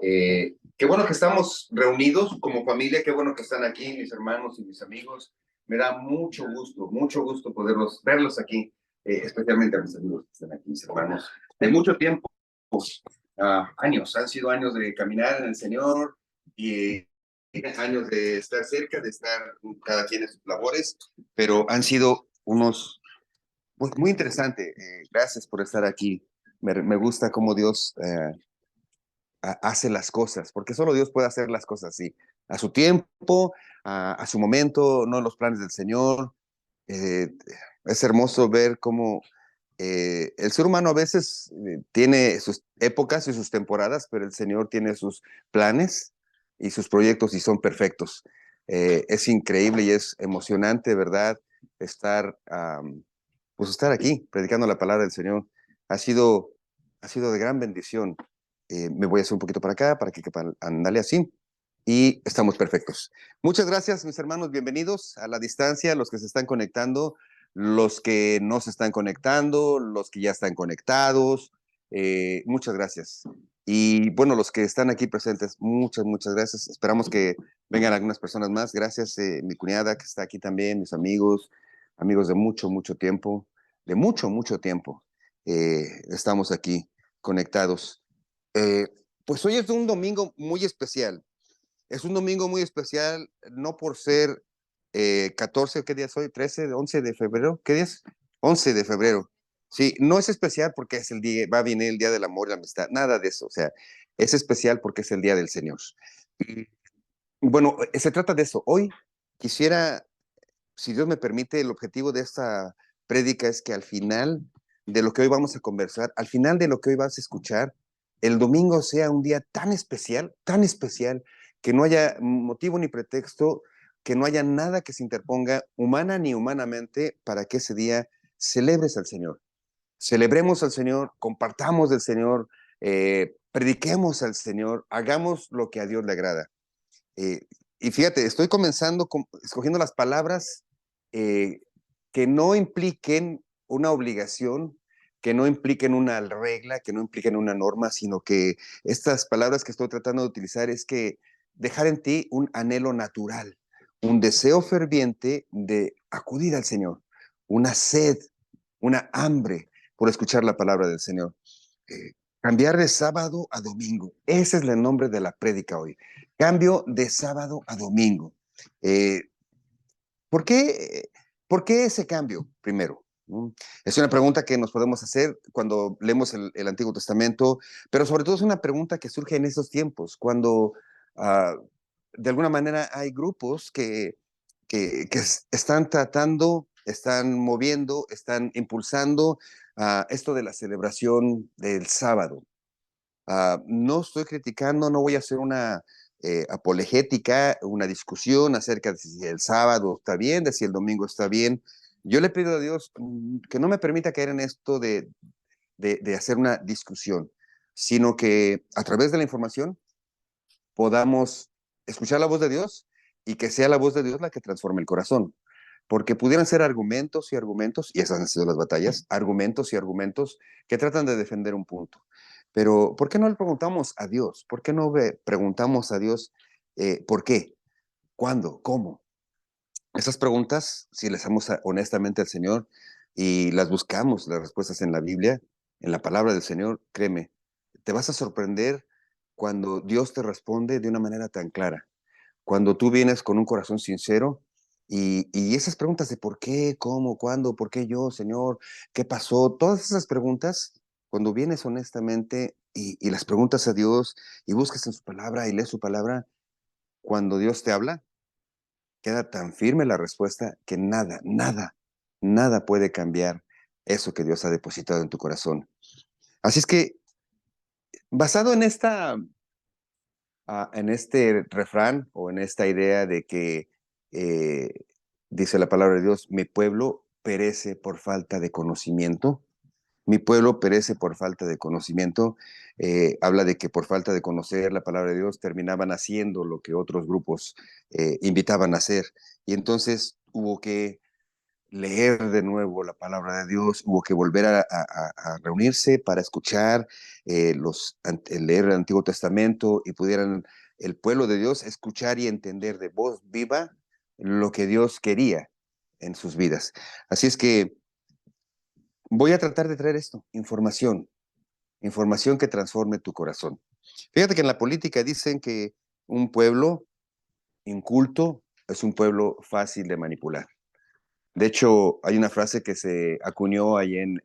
Qué bueno que estamos reunidos como familia, qué bueno que están aquí mis hermanos y mis amigos. Me da mucho gusto poderlos verlos aquí, especialmente a mis amigos que están aquí, mis hermanos. De mucho tiempo, años, han sido años de caminar en el Señor y años de estar cerca, de estar cada quien en sus labores, pero han sido unos, pues, muy interesante. Gracias por estar aquí. Me gusta cómo Dios hace las cosas, porque solo Dios puede hacer las cosas así, a su tiempo, a su momento, no en los planes del Señor. Eh, es hermoso ver cómo el ser humano a veces tiene sus épocas y sus temporadas, pero el Señor tiene sus planes y sus proyectos y son perfectos. Es increíble y es emocionante, ¿verdad? Estar, pues estar aquí predicando la palabra del Señor. Ha sido, ha sido de gran bendición. Me voy a hacer un poquito para acá para que andale así. Y estamos perfectos. Muchas gracias, mis hermanos. Bienvenidos a la distancia, los que se están conectando, los que no se están conectando, los que ya están conectados. Muchas gracias. Y bueno, los que están aquí presentes, muchas gracias. Esperamos que vengan algunas personas más. Gracias, mi cuñada que está aquí también, mis amigos, amigos de mucho tiempo, de mucho tiempo. Estamos aquí conectados. Eh, pues hoy es un domingo muy especial. Es un domingo muy especial, no por ser 14, ¿qué día es hoy? 13, 11 de febrero, ¿qué día es? 11 de febrero. Sí, no es especial porque es el día, va a venir el día del amor y la amistad, nada de eso, o sea, es especial porque es el día del Señor. Y bueno, se trata de eso. Hoy quisiera, si Dios me permite, el objetivo de esta prédica es que al final de lo que hoy vamos a conversar, al final de lo que hoy vas a escuchar, el domingo sea un día tan especial, que no haya motivo ni pretexto, que no haya nada que se interponga humana ni humanamente para que ese día celebres al Señor. Celebremos al Señor, compartamos del Señor, prediquemos al Señor, hagamos lo que a Dios le agrada. Y fíjate, estoy comenzando escogiendo las palabras eh, que no impliquen una obligación, que no impliquen una regla, que no impliquen una norma, sino que estas palabras que estoy tratando de utilizar es que dejar en ti un anhelo natural, un deseo ferviente de acudir al Señor, una sed, una hambre por escuchar la palabra del Señor. Eh, Cambiar de sábado a domingo, ese es el nombre de la prédica hoy. Cambio de sábado a domingo. Eh, ¿por qué, ¿Por qué ese cambio primero? Es una pregunta que nos podemos hacer cuando leemos el Antiguo Testamento, pero sobre todo es una pregunta que surge en esos tiempos, cuando de alguna manera hay grupos que están tratando, están moviendo, están impulsando esto de la celebración del sábado. No estoy criticando, no voy a hacer una apologética, una discusión acerca de si el sábado está bien, de si el domingo está bien. Yo le pido a Dios que no me permita caer en esto de hacer una discusión, sino que a través de la información podamos escuchar la voz de Dios y que sea la voz de Dios la que transforme el corazón. Porque pudieran ser argumentos, y esas han sido las batallas, argumentos y argumentos que tratan de defender un punto. Pero, ¿por qué no le preguntamos a Dios? ¿Por qué no preguntamos a Dios por qué? ¿Cuándo? ¿Cómo? Esas preguntas, si les damos honestamente al Señor y las buscamos, las respuestas en la Biblia, en la palabra del Señor, créeme, te vas a sorprender cuando Dios te responde de una manera tan clara. Cuando tú vienes con un corazón sincero y esas preguntas de por qué, cómo, cuándo, por qué yo, Señor, qué pasó, todas esas preguntas, cuando vienes honestamente y las preguntas a Dios y buscas en su palabra y lees su palabra, cuando Dios te habla, queda tan firme la respuesta que nada puede cambiar eso que Dios ha depositado en tu corazón. Así es que, basado en este refrán o en esta idea de que eh, dice la palabra de Dios, mi pueblo perece por falta de conocimiento. Mi pueblo perece por falta de conocimiento. Habla de que por falta de conocer la palabra de Dios terminaban haciendo lo que otros grupos invitaban a hacer. Y entonces hubo que leer de nuevo la palabra de Dios, hubo que volver a reunirse para escuchar, leer el Antiguo Testamento y pudieran el pueblo de Dios escuchar y entender de voz viva lo que Dios quería en sus vidas. Así es que voy a tratar de traer esto, información que transforme tu corazón. Fíjate que en la política dicen que un pueblo inculto es un pueblo fácil de manipular. De hecho, hay una frase que se acuñó ahí en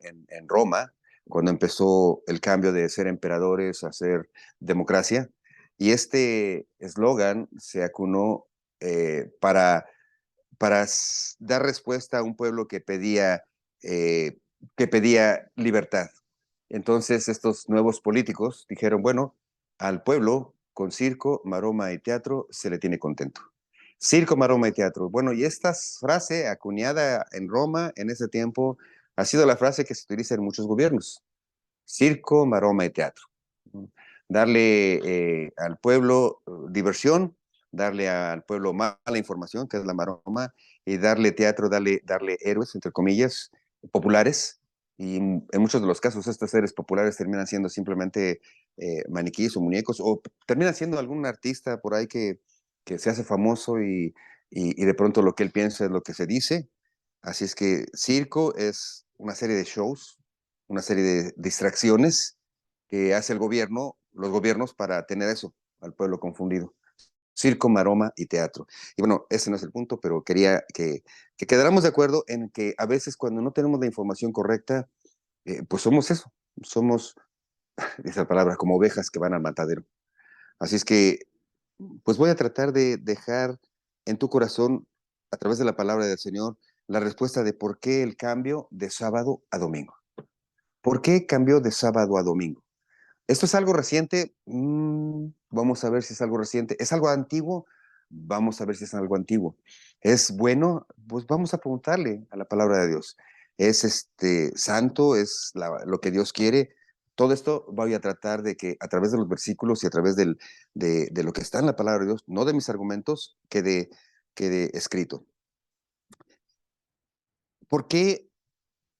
Roma, cuando empezó el cambio de ser emperadores a ser democracia, y este eslogan se acuñó para dar respuesta a un pueblo que pedía libertad. Entonces, estos nuevos políticos dijeron, bueno, al pueblo con circo, maroma y teatro se le tiene contento. Circo, maroma y teatro. Bueno, y esta frase acuñada en Roma en ese tiempo ha sido la frase que se utiliza en muchos gobiernos. Circo, maroma y teatro. Darle al pueblo diversión, darle al pueblo mala información, que es la maroma, y darle teatro, darle héroes, entre comillas, populares. Y en muchos de los casos estos seres populares terminan siendo simplemente maniquíes o muñecos, o termina siendo algún artista por ahí que se hace famoso y de pronto lo que él piensa es lo que se dice. Así es que circo es una serie de shows, una serie de distracciones que hace el gobierno, los gobiernos para tener eso, al pueblo confundido. Circo, maroma y teatro. Y bueno, ese no es el punto, pero quería que quedáramos de acuerdo en que a veces cuando no tenemos la información correcta, pues somos eso, somos, esa palabra, como ovejas que van al matadero. Así es que, pues voy a tratar de dejar en tu corazón, a través de la palabra del Señor, la respuesta de por qué el cambio de sábado a domingo. ¿Por qué cambió de sábado a domingo? ¿Esto es algo reciente? Vamos a ver si es algo reciente. ¿Es algo antiguo? Vamos a ver si es algo antiguo. ¿Es bueno? Pues vamos a preguntarle a la palabra de Dios. ¿Es santo? ¿Es lo que Dios quiere? Todo esto voy a tratar de que a través de los versículos y a través de lo que está en la palabra de Dios, no de mis argumentos, quede escrito. ¿Por qué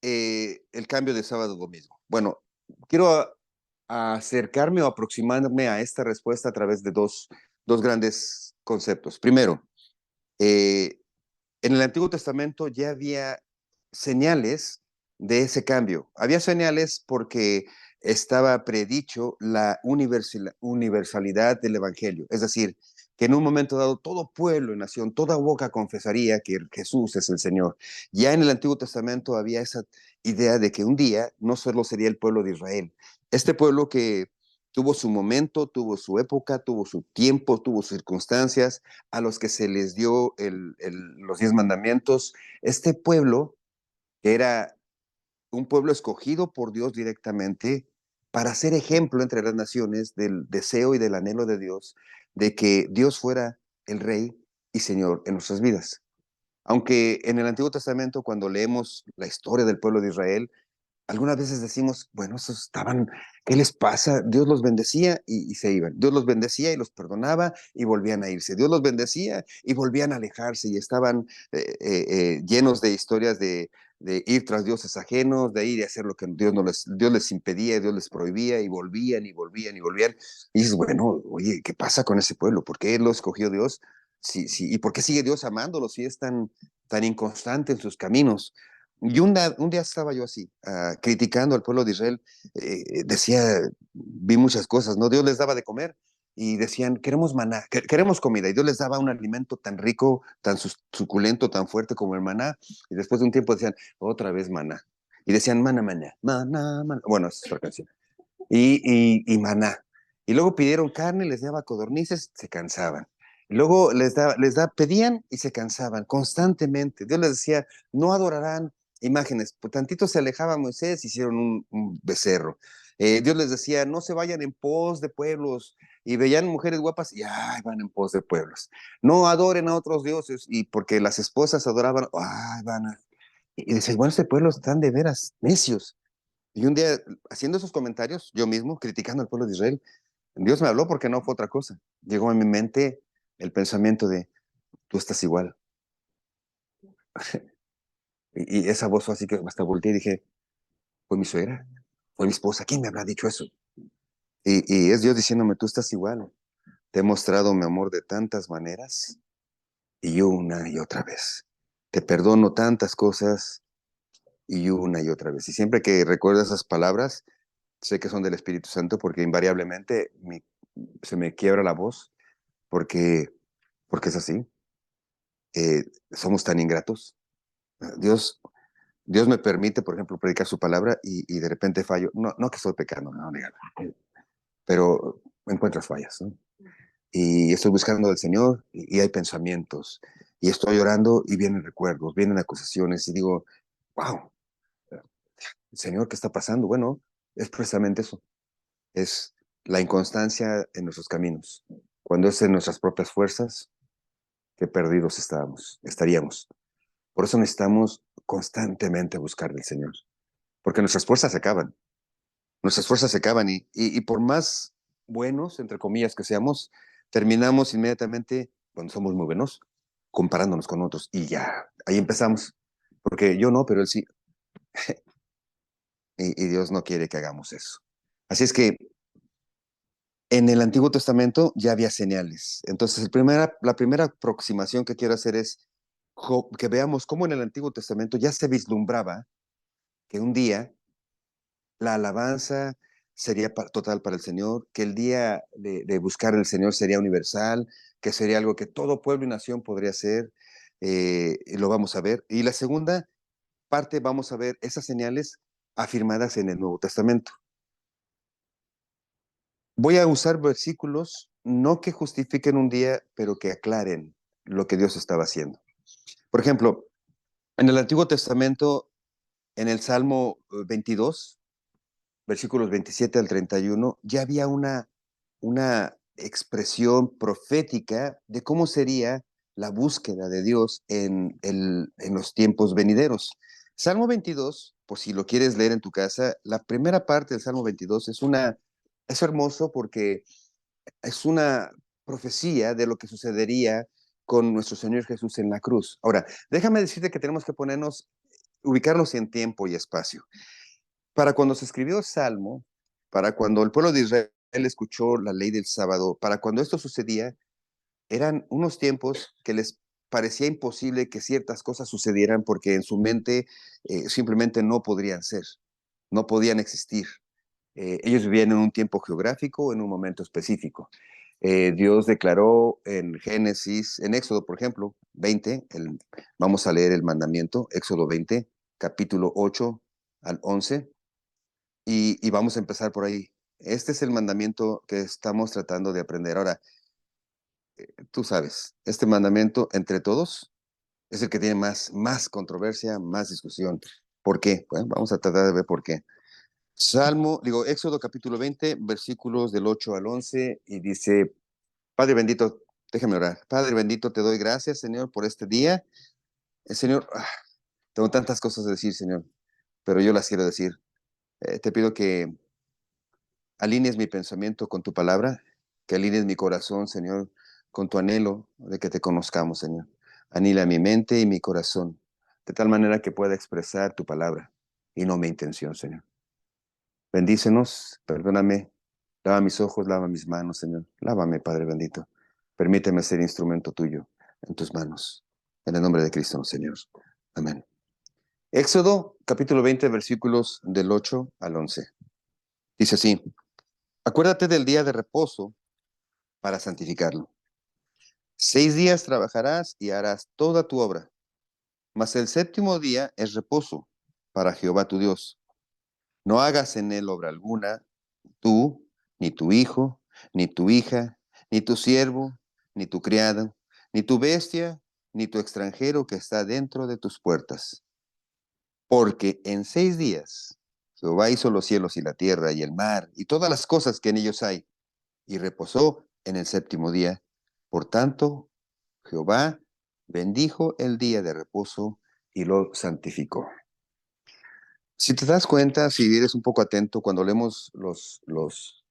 el cambio de sábado a domingo? Bueno, quiero acercarme o aproximarme a esta respuesta a través de dos grandes conceptos. Primero, eh, en el Antiguo Testamento ya había señales de ese cambio. Había señales porque estaba predicho la universalidad del Evangelio. Es decir, que en un momento dado todo pueblo y nación, toda boca confesaría que Jesús es el Señor. Ya en el Antiguo Testamento había esa idea de que un día no solo sería el pueblo de Israel, este pueblo que tuvo su momento, tuvo su época, tuvo su tiempo, tuvo circunstancias, a los que se les dio los 10 mandamientos, este pueblo, que era un pueblo escogido por Dios directamente para ser ejemplo entre las naciones del deseo y del anhelo de Dios de que Dios fuera el Rey y Señor en nuestras vidas. Aunque en el Antiguo Testamento, cuando leemos la historia del pueblo de Israel, algunas veces decimos, bueno, esos estaban, ¿qué les pasa? Dios los bendecía y se iban. Dios los bendecía y los perdonaba y volvían a irse. Dios los bendecía y volvían a alejarse y estaban llenos de historias de ir tras dioses ajenos, de ir y hacer lo que Dios les impedía, Dios les prohibía y volvían y volvían y volvían. Y dices, bueno, oye, ¿qué pasa con ese pueblo? ¿Por qué lo escogió Dios? Sí, sí, ¿y por qué sigue Dios amándolos si es tan inconstante en sus caminos? Y un día estaba yo así, criticando al pueblo de Israel, decía, vi muchas cosas, ¿no? Dios les daba de comer y decían, queremos maná, queremos comida, y Dios les daba un alimento tan rico, tan suculento, tan fuerte como el maná, y después de un tiempo decían, otra vez maná, y decían, maná, maná, maná, maná, bueno, esa es otra canción, y maná, y luego pidieron carne, les daba codornices, se cansaban. Y luego pedían y se cansaban constantemente. Dios les decía, no adorarán imágenes. Por tantito se alejaba Moisés, hicieron un becerro. Dios les decía, no se vayan en pos de pueblos. Y veían mujeres guapas y ay, van en pos de pueblos. No adoren a otros dioses. Y porque las esposas adoraban, ay, Y decía, bueno, este pueblo están de veras necios. Y un día, haciendo esos comentarios, yo mismo, criticando al pueblo de Israel, Dios me habló porque no fue otra cosa. Llegó en mi mente el pensamiento de, tú estás igual. Y esa voz fue así que hasta volteé y dije, fue mi suegra, fue mi esposa, ¿quién me habrá dicho eso? Y es Dios diciéndome, tú estás igual. Te he mostrado mi amor de tantas maneras y una y otra vez. Te perdono tantas cosas y una y otra vez. Y siempre que recuerdo esas palabras, sé que son del Espíritu Santo porque invariablemente se me quiebra la voz porque, porque es así. Somos tan ingratos. Dios, Dios me permite, por ejemplo, predicar su palabra y de repente fallo. No, no que estoy pecando, no, pero encuentras fallas, ¿no? Y estoy buscando al Señor y hay pensamientos. Y estoy orando y vienen recuerdos, vienen acusaciones y digo, wow, Señor, ¿qué está pasando? Bueno, es precisamente eso. Es la inconstancia en nuestros caminos. Cuando es en nuestras propias fuerzas, qué perdidos estaríamos. Por eso necesitamos constantemente buscar del Señor. Porque nuestras fuerzas se acaban. Nuestras fuerzas se acaban y por más buenos, entre comillas, que seamos, terminamos inmediatamente, cuando somos muy buenos, comparándonos con otros. Y ya, ahí empezamos. Porque yo no, pero él sí. Y Dios no quiere que hagamos eso. Así es que en el Antiguo Testamento ya había señales. Entonces, la primera aproximación que quiero hacer es que veamos cómo en el Antiguo Testamento ya se vislumbraba que un día la alabanza sería total para el Señor, que el día de buscar al Señor sería universal, que sería algo que todo pueblo y nación podría hacer, y lo vamos a ver. Y la segunda parte, vamos a ver esas señales afirmadas en el Nuevo Testamento. Voy a usar versículos no que justifiquen un día, pero que aclaren lo que Dios estaba haciendo. Por ejemplo, en el Antiguo Testamento, en el Salmo 22, versículos 27 al 31, ya había una expresión profética de cómo sería la búsqueda de Dios en los tiempos venideros. Salmo 22, por si lo quieres leer en tu casa, la primera parte del Salmo 22 es hermoso porque es una profecía de lo que sucedería con nuestro Señor Jesús en la cruz. Ahora, déjame decirte que tenemos que ubicarnos en tiempo y espacio. Para cuando se escribió el Salmo, para cuando el pueblo de Israel escuchó la ley del sábado, para cuando esto sucedía, eran unos tiempos que les parecía imposible que ciertas cosas sucedieran porque en su mente simplemente no podrían ser, no podían existir. Ellos vivían en un tiempo geográfico, en un momento específico. Dios declaró en Génesis, en Éxodo, por ejemplo, 20, vamos a leer el mandamiento, Éxodo 20, capítulo 8 al 11, y vamos a empezar por ahí. Este es el mandamiento que estamos tratando de aprender. Ahora, tú sabes, este mandamiento entre todos es el que tiene más controversia, más discusión. ¿Por qué? Bueno, vamos a tratar de ver por qué. Éxodo capítulo 20, versículos del 8 al 11, y dice, Padre bendito, déjame orar. Padre bendito, te doy gracias, Señor, por este día. Señor, tengo tantas cosas que decir, Señor, pero yo las quiero decir. Te pido que alinees mi pensamiento con tu palabra, que alinees mi corazón, Señor, con tu anhelo de que te conozcamos, Señor. Anila mi mente y mi corazón, de tal manera que pueda expresar tu palabra y no mi intención, Señor. Bendícenos, perdóname, lava mis ojos, lava mis manos, Señor. Lávame, Padre bendito. Permíteme ser instrumento tuyo en tus manos. En el nombre de Cristo, Señor. Amén. Éxodo, capítulo 20, versículos del 8 al 11. Dice así, acuérdate del día de reposo para santificarlo. 6 días trabajarás y harás toda tu obra, mas el séptimo día es reposo para Jehová tu Dios. No hagas en él obra alguna, tú, ni tu hijo, ni tu hija, ni tu siervo, ni tu criado, ni tu bestia, ni tu extranjero que está dentro de tus puertas. Porque en 6 días Jehová hizo los cielos y la tierra y el mar y todas las cosas que en ellos hay, y reposó en el séptimo día. Por tanto, Jehová bendijo el día de reposo y lo santificó. Si te das cuenta, si eres un poco atento cuando leemos los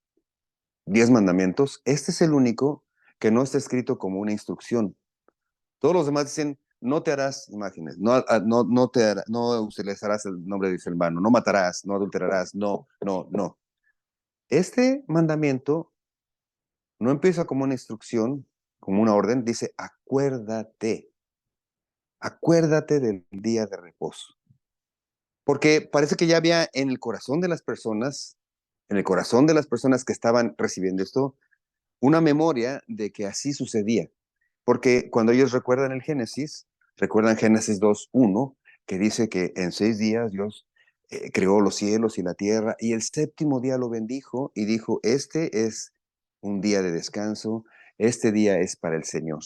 10 mandamientos, este es el único que no está escrito como una instrucción. Todos los demás dicen, no te harás imágenes, no utilizarás el nombre de Dios en vano, no matarás, no adulterarás, no, no, no. Este mandamiento no empieza como una instrucción, como una orden, dice acuérdate del día de reposo. Porque parece que ya había en el corazón de las personas, en el corazón de las personas que estaban recibiendo esto, una memoria de que así sucedía. Porque cuando ellos recuerdan el Génesis, recuerdan Génesis 2:1, que dice que en 6 días Dios creó los cielos y la tierra, y el séptimo día lo bendijo y dijo, este es un día de descanso, este día es para el Señor.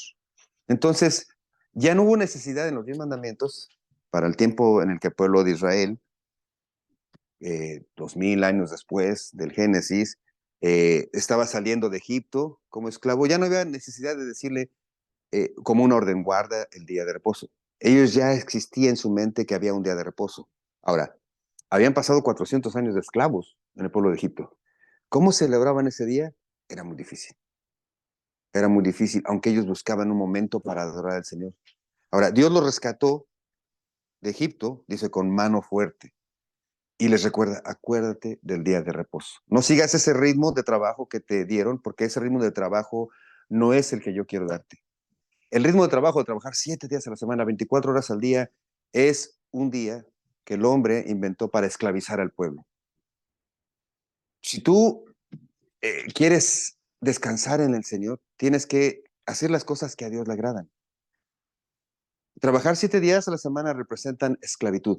Entonces, ya no hubo necesidad en los 10 mandamientos para el tiempo en el que el pueblo de Israel 2000 años después del Génesis, estaba saliendo de Egipto como esclavo, ya no había necesidad de decirle como una orden, guarda el día de reposo. Ellos ya existía en su mente que había un día de reposo. Ahora, habían pasado 400 años de esclavos en el pueblo de Egipto. ¿Cómo celebraban ese día? Era muy difícil. Era muy difícil, aunque ellos buscaban un momento para adorar al Señor. Ahora, Dios los rescató de Egipto, dice, con mano fuerte. Y les recuerda, acuérdate del día de reposo. No sigas ese ritmo de trabajo que te dieron, porque ese ritmo de trabajo no es el que yo quiero darte. El ritmo de trabajo, de trabajar 7 días a la semana, 24 horas al día, es un día que el hombre inventó para esclavizar al pueblo. Si tú quieres descansar en el Señor, tienes que hacer las cosas que a Dios le agradan. Trabajar 7 días a la semana representan esclavitud,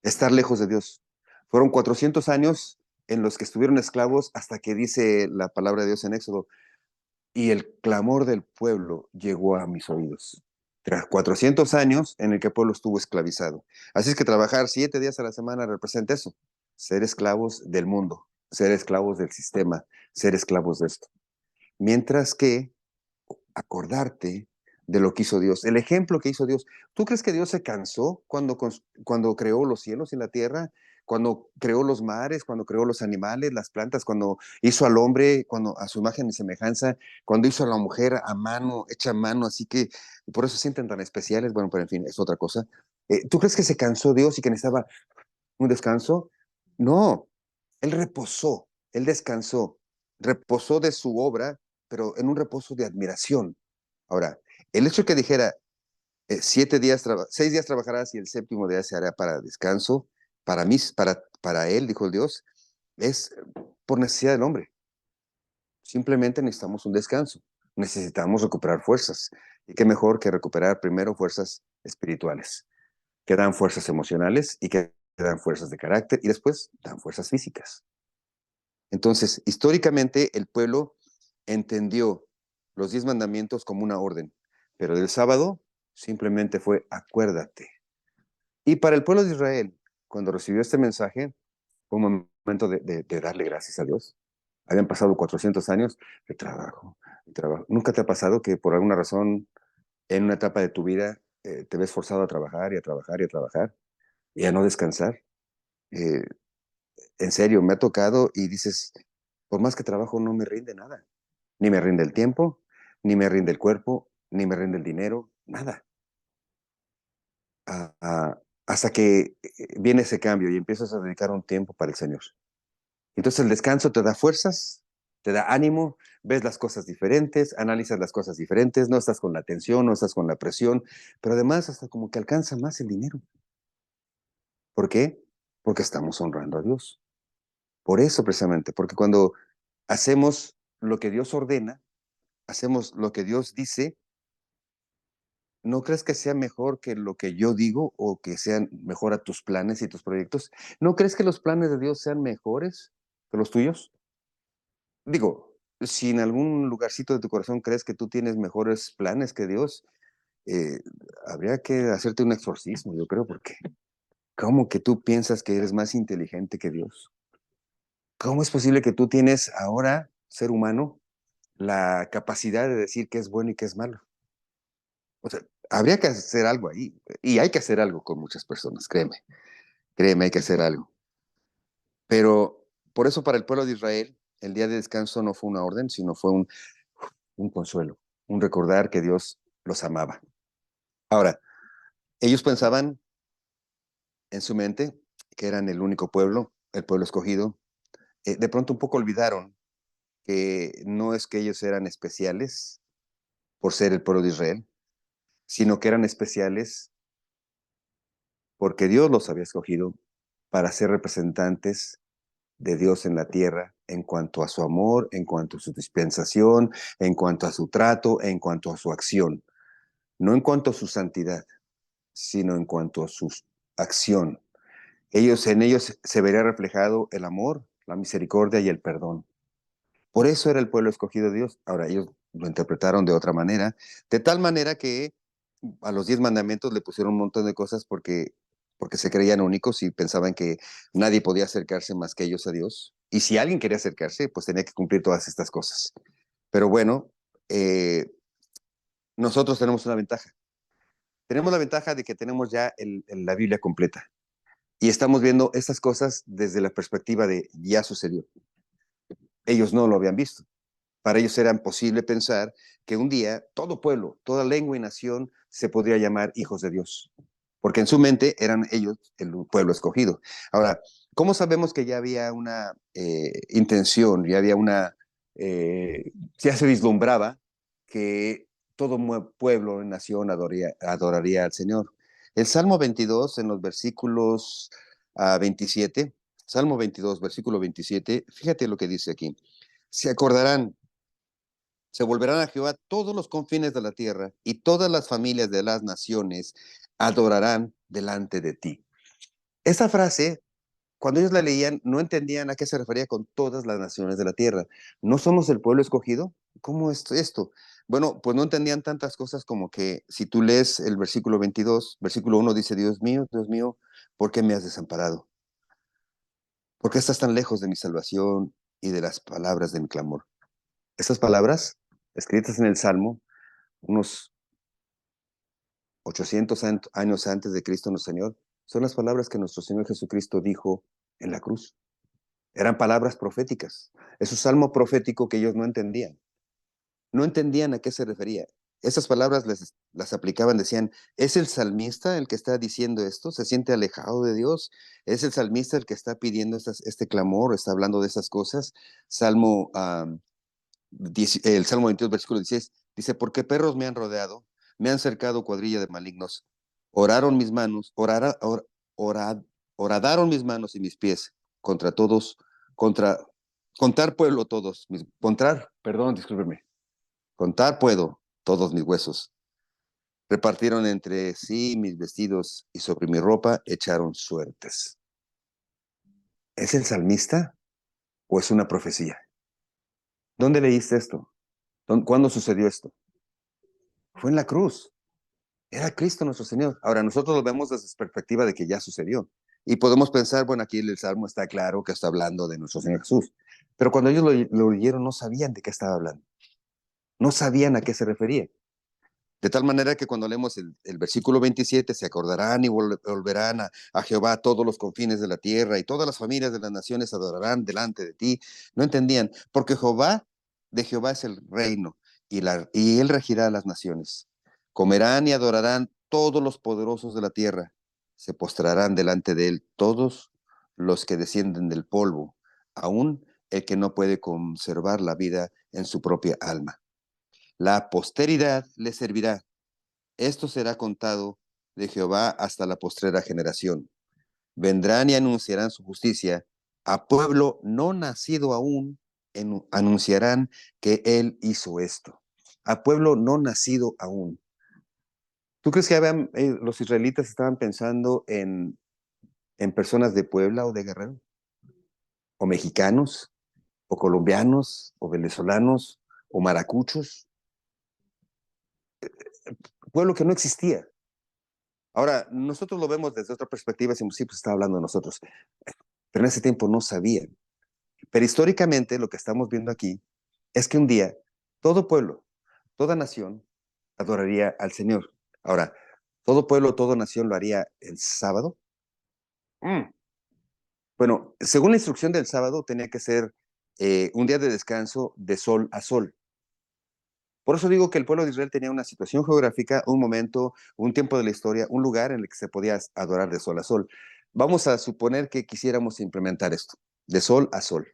estar lejos de Dios. Fueron 400 años en los que estuvieron esclavos hasta que dice la palabra de Dios en Éxodo, y el clamor del pueblo llegó a mis oídos. Tras 400 años en el que el pueblo estuvo esclavizado. Así es que trabajar 7 días a la semana representa eso, ser esclavos del mundo, ser esclavos del sistema, ser esclavos de esto. Mientras que acordarte de lo que hizo Dios, el ejemplo que hizo Dios. ¿Tú crees que Dios se cansó cuando creó los cielos y la tierra? Cuando creó los mares, cuando creó los animales, las plantas, cuando hizo al hombre, cuando a su imagen y semejanza, cuando hizo a la mujer a mano, hecha a mano, así que por eso se sienten tan especiales. Bueno, pero en fin, es otra cosa. ¿Tú crees que se cansó Dios y que necesitaba un descanso? No, él reposó, él descansó, reposó de su obra, pero en un reposo de admiración. Ahora, el hecho que dijera 6 días trabajarás y el séptimo día se hará para descanso, para mí, para él, dijo el Dios, es por necesidad del hombre. Simplemente necesitamos un descanso, necesitamos recuperar fuerzas. Y qué mejor que recuperar primero fuerzas espirituales, que dan fuerzas emocionales y que dan fuerzas de carácter y después dan fuerzas físicas. Entonces, históricamente el pueblo entendió los 10 mandamientos como una orden, pero del sábado simplemente fue acuérdate. Y para el pueblo de Israel, cuando recibió este mensaje, fue un momento de darle gracias a Dios. Habían pasado 400 años de trabajo, de trabajo. ¿Nunca te ha pasado que por alguna razón en una etapa de tu vida te ves forzado a trabajar y a trabajar y a trabajar y a no descansar? Eh, en serio, me ha tocado y dices, por más que trabajo no me rinde nada. Ni me rinde el tiempo, ni me rinde el cuerpo, ni me rinde el dinero, nada. Hasta que viene ese cambio y empiezas a dedicar un tiempo para el Señor. Entonces el descanso te da fuerzas, te da ánimo, ves las cosas diferentes, analizas las cosas diferentes, no estás con la tensión, no estás con la presión, pero además hasta como que alcanza más el dinero. ¿Por qué? Porque estamos honrando a Dios. Por eso precisamente, porque cuando hacemos lo que Dios ordena, hacemos lo que Dios dice, ¿no crees que sea mejor que lo que yo digo o que sean mejor a tus planes y tus proyectos? ¿No crees que los planes de Dios sean mejores que los tuyos? Digo, si en algún lugarcito de tu corazón crees que tú tienes mejores planes que Dios, eh, habría que hacerte un exorcismo, yo creo, porque ¿cómo que tú piensas que eres más inteligente que Dios? ¿Cómo es posible que tú tienes ahora, ser humano, la capacidad de decir qué es bueno y qué es malo? O sea, habría que hacer algo ahí. Y hay que hacer algo con muchas personas, créeme. Créeme, hay que hacer algo. Pero por eso para el pueblo de Israel, el día de descanso no fue una orden, sino fue un consuelo, un recordar que Dios los amaba. Ahora, ellos pensaban en su mente que eran el único pueblo, el pueblo escogido. De pronto un poco olvidaron que no es que ellos eran especiales por ser el pueblo de Israel, sino que eran especiales porque Dios los había escogido para ser representantes de Dios en la tierra en cuanto a su amor, en cuanto a su dispensación, en cuanto a su trato, en cuanto a su acción. No en cuanto a su santidad, sino en cuanto a su acción. En ellos se vería reflejado el amor, la misericordia y el perdón. Por eso era el pueblo escogido de Dios. Ahora, ellos lo interpretaron de otra manera, de tal manera que a los 10 mandamientos le pusieron un montón de cosas porque se creían únicos y pensaban que nadie podía acercarse más que ellos a Dios. Y si alguien quería acercarse, pues tenía que cumplir todas estas cosas. Pero bueno, eh, nosotros tenemos una ventaja. Tenemos la ventaja de que tenemos ya la Biblia completa y estamos viendo estas cosas desde la perspectiva de ya sucedió. Ellos no lo habían visto. Para ellos era imposible pensar que un día todo pueblo, toda lengua y nación se podría llamar hijos de Dios, porque en su mente eran ellos el pueblo escogido. Ahora, ¿cómo sabemos que ya había una intención, ya había ya se vislumbraba que todo pueblo, nación adoraría al Señor? El Salmo 22, en los versículos 27, Salmo 22, versículo 27, fíjate lo que dice aquí. Se acordarán, se volverán a Jehová todos los confines de la tierra, y todas las familias de las naciones adorarán delante de ti. Esa frase, cuando ellos la leían, no entendían a qué se refería con todas las naciones de la tierra. ¿No somos el pueblo escogido? ¿Cómo es esto? Bueno, pues no entendían tantas cosas como que si tú lees el versículo 22, versículo 1 dice, Dios mío, ¿por qué me has desamparado? ¿Por qué estás tan lejos de mi salvación y de las palabras de mi clamor? Estas palabras, escritas en el Salmo, unos 800 años antes de Cristo nuestro Señor, son las palabras que nuestro Señor Jesucristo dijo en la cruz. Eran palabras proféticas. Es un salmo profético que ellos no entendían. No entendían a qué se refería. Esas palabras las aplicaban, decían, ¿es el salmista el que está diciendo esto? ¿Se siente alejado de Dios? ¿Es el salmista el que está pidiendo este clamor? ¿Está hablando de esas cosas? El Salmo 22, versículo 16, dice, porque perros me han rodeado, me han cercado cuadrilla de malignos, oraron mis manos, horadaron mis manos y mis pies contra todos, contra, contar pueblo todos, discúlpeme, contar puedo todos mis huesos. Repartieron entre sí mis vestidos y sobre mi ropa echaron suertes. ¿Es el salmista o es una profecía? ¿Dónde leíste esto? ¿Cuándo sucedió esto? Fue en la cruz. Era Cristo nuestro Señor. Ahora, nosotros lo vemos desde la perspectiva de que ya sucedió. Y podemos pensar, bueno, aquí el Salmo está claro que está hablando de nuestro Señor Jesús. Pero cuando ellos lo leyeron, no sabían de qué estaba hablando. No sabían a qué se refería. De tal manera que cuando leemos el versículo 27, se acordarán y volverán a Jehová todos los confines de la tierra y todas las familias de las naciones adorarán delante de ti. No entendían, porque de Jehová es el reino y él regirá a las naciones. Comerán y adorarán todos los poderosos de la tierra. Se postrarán delante de él todos los que descienden del polvo, aun el que no puede conservar la vida en su propia alma. La posteridad le servirá. Esto será contado de Jehová hasta la postrera generación. Vendrán y anunciarán su justicia. A pueblo no nacido aún, anunciarán que él hizo esto. A pueblo no nacido aún. ¿Tú crees que los israelitas estaban pensando en personas de Puebla o de Guerrero? ¿O mexicanos? ¿O colombianos? ¿O venezolanos? ¿O maracuchos? Pueblo que no existía. Ahora, nosotros lo vemos desde otra perspectiva, decimos, sí, pues está hablando de nosotros. Pero en ese tiempo no sabían. Pero históricamente lo que estamos viendo aquí es que un día todo pueblo, toda nación adoraría al Señor. Ahora, todo pueblo, toda nación lo haría el sábado. Mm. Bueno, según la instrucción del sábado tenía que ser un día de descanso de sol a sol. Por eso digo que el pueblo de Israel tenía una situación geográfica, un momento, un tiempo de la historia, un lugar en el que se podía adorar de sol a sol. Vamos a suponer que quisiéramos implementar esto, de sol a sol.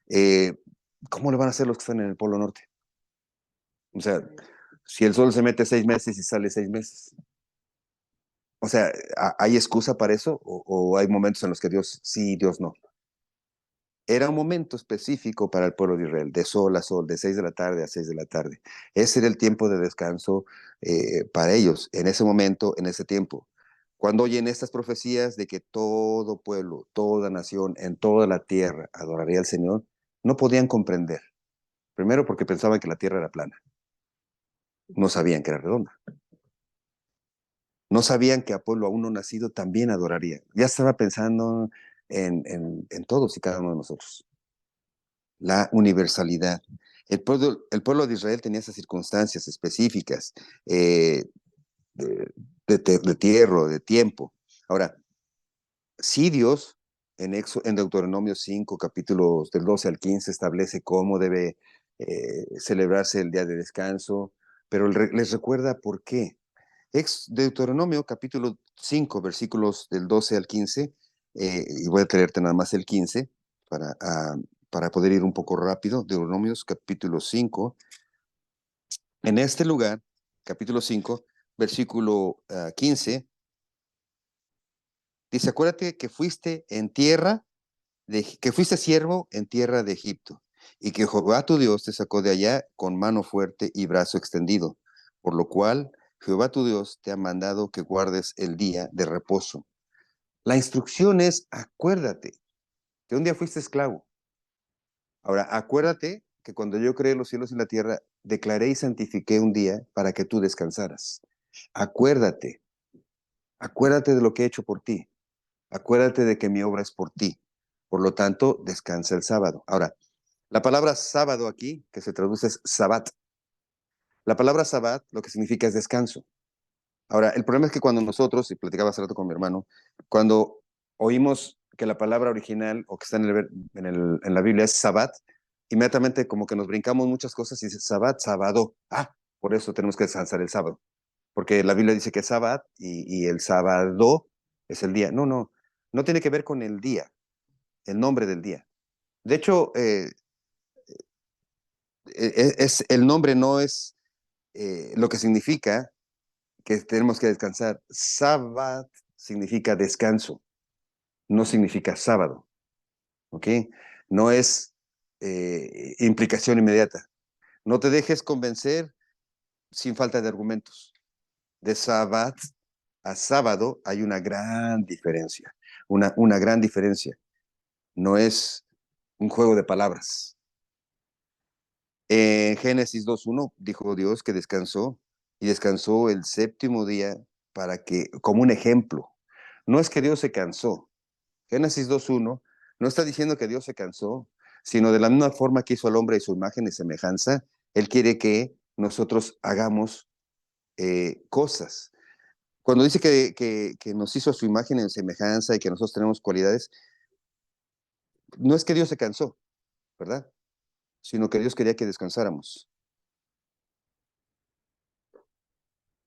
Eh, ¿Cómo le van a hacer los que están en el Polo Norte? O sea, si el sol se mete 6 meses y sale 6 meses. O sea, ¿hay excusa para eso? ¿O hay momentos en los que Dios sí, Dios no? Era un momento específico para el pueblo de Israel, de sol a sol, de 6 de la tarde a 6 de la tarde. Ese era el tiempo de descanso para ellos, en ese momento, en ese tiempo. Cuando oyen estas profecías de que todo pueblo, toda nación, en toda la tierra adoraría al Señor, no podían comprender. Primero porque pensaban que la tierra era plana. No sabían que era redonda. No sabían que a pueblo aún no nacido también adoraría. Ya estaba pensando en todos y cada uno de nosotros. La universalidad. El pueblo de Israel tenía esas circunstancias específicas eh, de, de tierra, de tiempo. Ahora, sí Dios en Deuteronomio 5, capítulos del 12 al 15, establece cómo debe celebrarse el día de descanso, pero les recuerda por qué. Deuteronomio capítulo 5, versículos del 12 al 15, y voy a traerte nada más el 15 para, para poder ir un poco rápido. Deuteronomios capítulo 5, en este lugar, capítulo 5, versículo 15, dice, acuérdate que fuiste en tierra, que fuiste siervo en tierra de Egipto, y que Jehová tu Dios te sacó de allá con mano fuerte y brazo extendido, por lo cual Jehová tu Dios te ha mandado que guardes el día de reposo. La instrucción es, acuérdate que un día fuiste esclavo. Ahora, acuérdate que cuando yo creé los cielos y la tierra, declaré y santifiqué un día para que tú descansaras. Acuérdate, acuérdate de lo que he hecho por ti. Acuérdate de que mi obra es por ti. Por lo tanto, descansa el sábado. Ahora, la palabra sábado aquí, que se traduce es sabat. La palabra sabat lo que significa es descanso. Ahora, el problema es que cuando nosotros, y platicaba hace rato con mi hermano, cuando oímos que la palabra original o que está en la Biblia es sabat, inmediatamente como que nos brincamos muchas cosas y dice sabat, sábado. Ah, por eso tenemos que descansar el sábado. Porque la Biblia dice que es sabat y el sábado es el día. No, no, no tiene que ver con el día, el nombre del día. De hecho, el nombre no es lo que significa que tenemos que descansar. Sabbat significa descanso, no significa sábado, ¿ok? No es implicación inmediata. No te dejes convencer sin falta de argumentos. De Sabbat a sábado hay una gran diferencia, una gran diferencia. No es un juego de palabras. En Génesis 2.1 dijo Dios que descansó y descansó el séptimo día para que, como un ejemplo, no es que Dios se cansó. Génesis 2.1 no está diciendo que Dios se cansó, sino de la misma forma que hizo al hombre de su imagen y semejanza, Él quiere que nosotros hagamos cosas. Cuando dice que nos hizo a su imagen y semejanza y que nosotros tenemos cualidades, no es que Dios se cansó, ¿verdad? Sino que Dios quería que descansáramos.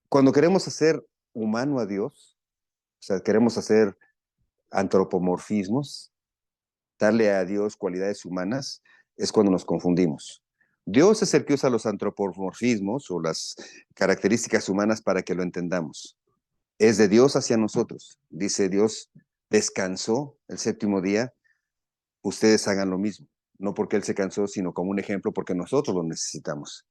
Cuando queremos hacer humano a Dios, o sea, queremos hacer antropomorfismos, darle a Dios cualidades humanas, es cuando nos confundimos. Dios es el que usa los antropomorfismos o las características humanas para que lo entendamos. Es de Dios hacia nosotros. Dice Dios, descansó el séptimo día, ustedes hagan lo mismo. No porque Él se cansó, sino como un ejemplo, porque nosotros lo necesitamos.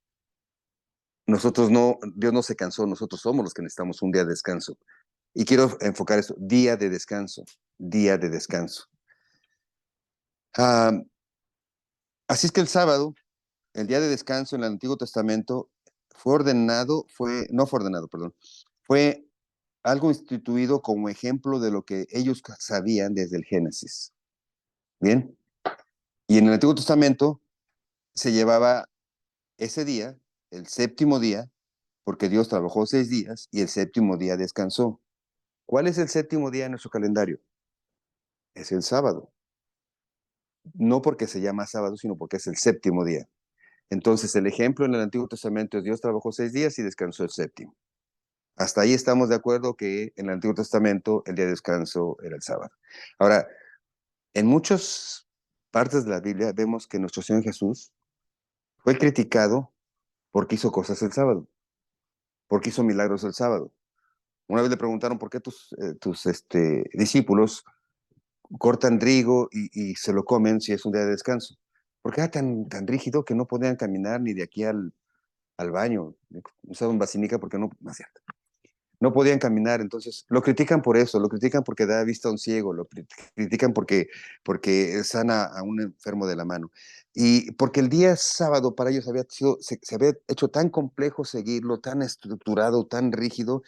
Nosotros no, Dios no se cansó, nosotros somos los que necesitamos un día de descanso. Y quiero enfocar eso, día de descanso, día de descanso. Ah, así es que el sábado, el día de descanso en el Antiguo Testamento, no fue ordenado, perdón, fue algo instituido como ejemplo de lo que ellos sabían desde el Génesis. Bien, y en el Antiguo Testamento se llevaba ese día, el séptimo día, porque Dios trabajó 6 días y el séptimo día descansó. ¿Cuál es el séptimo día en nuestro calendario? Es el sábado. No porque se llama sábado, sino porque es el séptimo día. Entonces, el ejemplo en el Antiguo Testamento es Dios trabajó 6 días y descansó el séptimo. Hasta ahí estamos de acuerdo que en el Antiguo Testamento el día de descanso era el sábado. Ahora, en muchas partes de la Biblia vemos que nuestro Señor Jesús fue criticado porque hizo cosas el sábado, porque hizo milagros el sábado. Una vez le preguntaron por qué tus discípulos cortan trigo y se lo comen si es un día de descanso. Porque era tan rígido que no podían caminar ni de aquí al baño. Usaban vacinica porque no es cierto. No podían caminar, entonces lo critican por eso, lo critican porque da vista a un ciego, critican porque sana a un enfermo de la mano. Y porque el día sábado para ellos se había hecho tan complejo seguirlo, tan estructurado, tan rígido,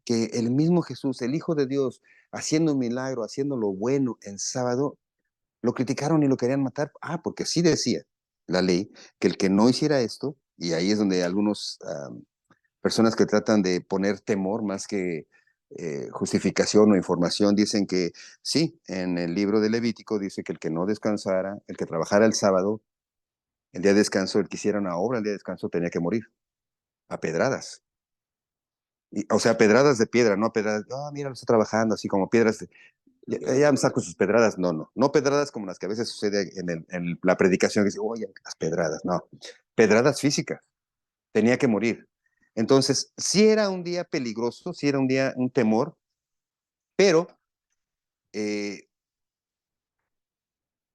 que el mismo Jesús, el Hijo de Dios, haciendo un milagro, haciendo lo bueno en sábado, lo criticaron y lo querían matar. Porque sí decía la ley que el que no hiciera esto, y ahí es donde algunos personas que tratan de poner temor más que justificación o información, dicen que sí, en el libro de Levítico dice que el que no descansara, el que trabajara el sábado, el día de descanso, el que hiciera una obra el día de descanso tenía que morir a pedradas. O sea, pedradas de piedra, no pedradas, mira, lo está trabajando, así como piedras. Ya me saco sus pedradas, no pedradas como las que a veces sucede en la predicación, que dice, oye, las pedradas, no, pedradas físicas, tenía que morir. Entonces, sí era un día peligroso, sí era un temor, pero eh,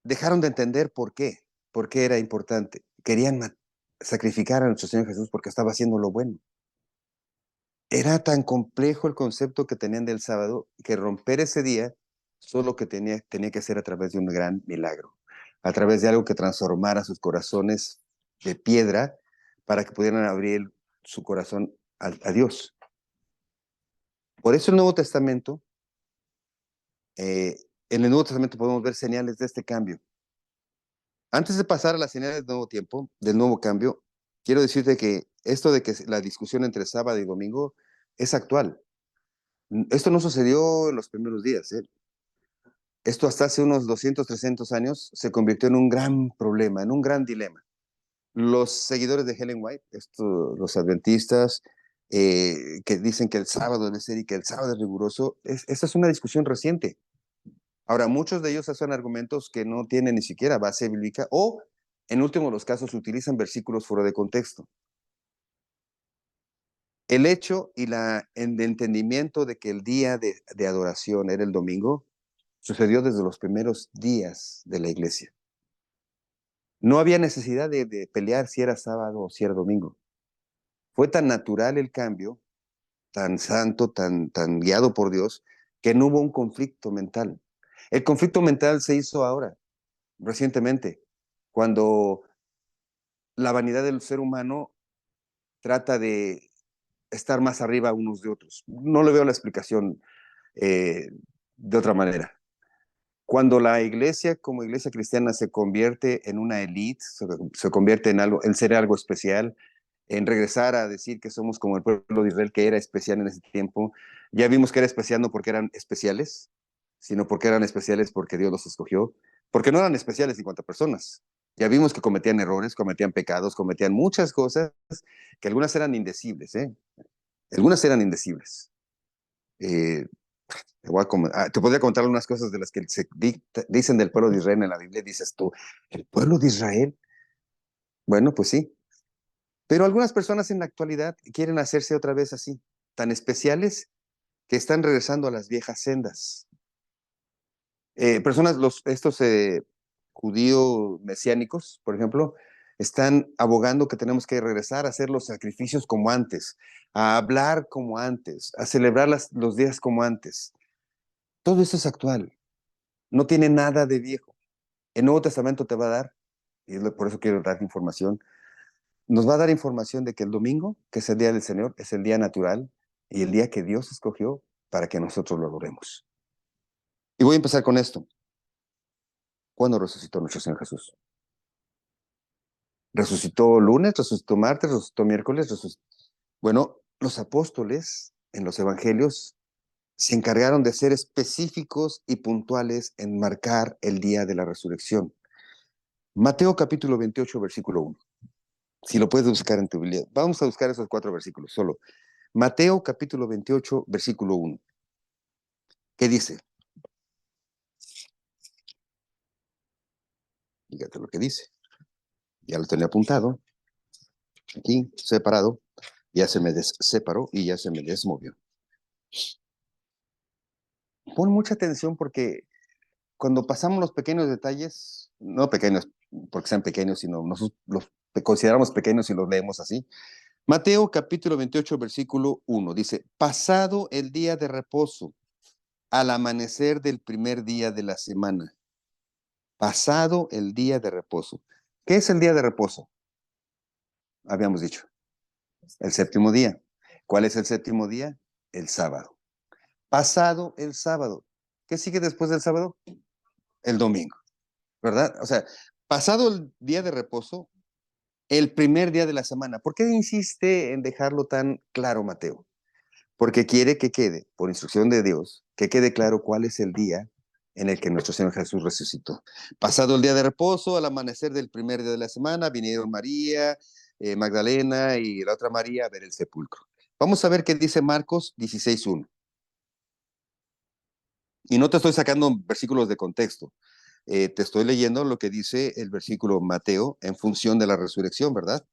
dejaron de entender por qué era importante. Querían sacrificar a nuestro Señor Jesús porque estaba haciendo lo bueno. Era tan complejo el concepto que tenían del sábado que romper ese día solo que tenía que ser a través de un gran milagro, a través de algo que transformara sus corazones de piedra para que pudieran abrir su corazón a Dios. Por eso el Nuevo Testamento, en el Nuevo Testamento podemos ver señales de este cambio. Antes de pasar a las señales del nuevo tiempo, del nuevo cambio, quiero decirte que esto de que la discusión entre sábado y domingo es actual. Esto no sucedió en los primeros días, ¿eh? Esto hasta hace unos 200, 300 años se convirtió en un gran problema, en un gran dilema. Los seguidores de Helen White, los adventistas, que dicen que el sábado debe ser y que el sábado es riguroso, esta es una discusión reciente. Ahora, muchos de ellos hacen argumentos que no tienen ni siquiera base bíblica o, en último de los casos, utilizan versículos fuera de contexto. El hecho y el entendimiento de que el día de adoración era el domingo sucedió desde los primeros días de la iglesia. No había necesidad de pelear si era sábado o si era domingo. Fue tan natural el cambio, tan santo, tan guiado por Dios, que no hubo un conflicto mental. El conflicto mental se hizo ahora, recientemente, cuando la vanidad del ser humano trata de estar más arriba unos de otros. No le veo la explicación de otra manera. Cuando la iglesia, como iglesia cristiana, se convierte en una élite, se convierte en ser algo especial, en regresar a decir que somos como el pueblo de Israel, que era especial en ese tiempo, ya vimos que era especial no porque eran especiales, sino porque eran especiales porque Dios los escogió, porque no eran especiales en cuanto a personas. Ya vimos que cometían errores, cometían pecados, cometían muchas cosas, que algunas eran indecibles, ¿eh? Algunas eran indecibles. Eh, te podría contar algunas cosas de las que dicen del pueblo de Israel en la Biblia. Dices tú, ¿el pueblo de Israel? Bueno, pues sí. Pero algunas personas en la actualidad quieren hacerse otra vez así, tan especiales que están regresando a las viejas sendas. Estos judíos mesiánicos, por ejemplo, están abogando que tenemos que regresar a hacer los sacrificios como antes, a hablar como antes, a celebrar los días como antes. Todo eso es actual, no tiene nada de viejo. El Nuevo Testamento te va a dar, y por eso quiero dar información, nos va a dar información de que el domingo, que es el día del Señor, es el día natural y el día que Dios escogió para que nosotros lo adoremos. Y voy a empezar con esto. ¿Cuándo resucitó nuestro Señor Jesús? ¿Resucitó lunes? ¿Resucitó martes? ¿Resucitó miércoles? Bueno, los apóstoles en los evangelios se encargaron de ser específicos y puntuales en marcar el día de la resurrección. Mateo capítulo 28, versículo 1. Si lo puedes buscar en tu Biblia. Vamos a buscar esos 4 versículos solo. Mateo capítulo 28, versículo 1. ¿Qué dice? Fíjate lo que dice. Ya lo tenía apuntado. Aquí, separado. Ya se me separó y ya se me desmovió. Pon mucha atención porque cuando pasamos los pequeños detalles, no pequeños porque sean pequeños, sino nosotros los consideramos pequeños y los leemos así. Mateo capítulo 28, versículo 1 dice, pasado el día de reposo, al amanecer del primer día de la semana. Pasado el día de reposo. ¿Qué es el día de reposo? Habíamos dicho, el séptimo día. ¿Cuál es el séptimo día? El sábado. Pasado el sábado. ¿Qué sigue después del sábado? El domingo, ¿verdad? O sea, pasado el día de reposo, el primer día de la semana. ¿Por qué insiste en dejarlo tan claro, Mateo? Porque quiere que quede, por instrucción de Dios, que quede claro cuál es el día en el que nuestro Señor Jesús resucitó. Pasado el día de reposo, al amanecer del primer día de la semana, vinieron María, Magdalena y la otra María a ver el sepulcro. Vamos a ver qué dice Marcos 16:1. Y no te estoy sacando versículos de contexto. Te estoy leyendo lo que dice el versículo Mateo en función de la resurrección, ¿verdad?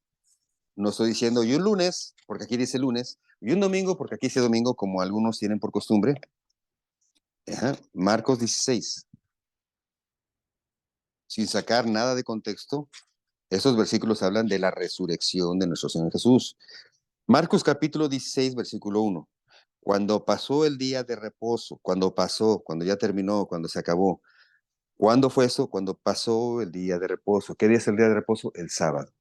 No estoy diciendo y un lunes, porque aquí dice lunes, y un domingo, porque aquí dice domingo, como algunos tienen por costumbre. Ajá. Marcos 16. Sin sacar nada de contexto, esos versículos hablan de la resurrección de nuestro Señor Jesús. Marcos capítulo 16, versículo 1. Cuando pasó el día de reposo, cuando pasó, cuando ya terminó, cuando se acabó. ¿Cuándo fue eso? Cuando pasó el día de reposo. ¿Qué día es el día de reposo? El sábado.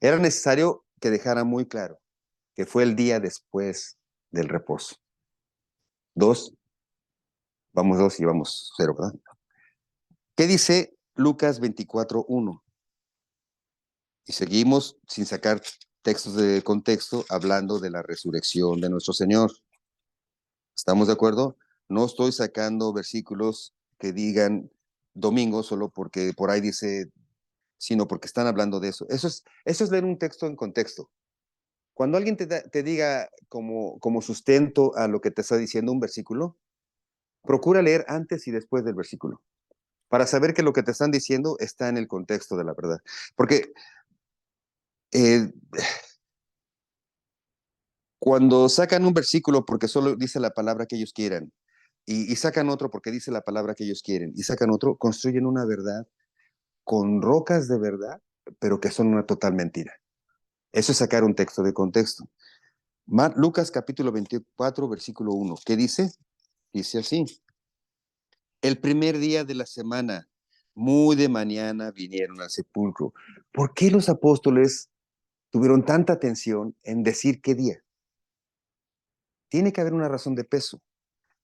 Era necesario que dejara muy claro que fue el día después del reposo. 2, vamos 2 y vamos 0, ¿verdad? ¿Qué dice Lucas 24:1? Y seguimos sin sacar textos de contexto hablando de la resurrección de nuestro Señor. ¿Estamos de acuerdo? No estoy sacando versículos que digan domingo solo porque por ahí dice, sino porque están hablando de eso. Eso es leer un texto en contexto. Cuando alguien te diga como sustento a lo que te está diciendo un versículo, procura leer antes y después del versículo, para saber que lo que te están diciendo está en el contexto de la verdad. Porque eh, cuando sacan un versículo porque solo dice la palabra que ellos quieran, y sacan otro porque dice la palabra que ellos quieren, y sacan otro, construyen una verdad con rocas de verdad, pero que son una total mentira. Eso es sacar un texto de contexto. Lucas capítulo 24, versículo 1. ¿Qué dice? Dice así. El primer día de la semana, muy de mañana, vinieron al sepulcro. ¿Por qué los apóstoles tuvieron tanta atención en decir qué día? Tiene que haber una razón de peso.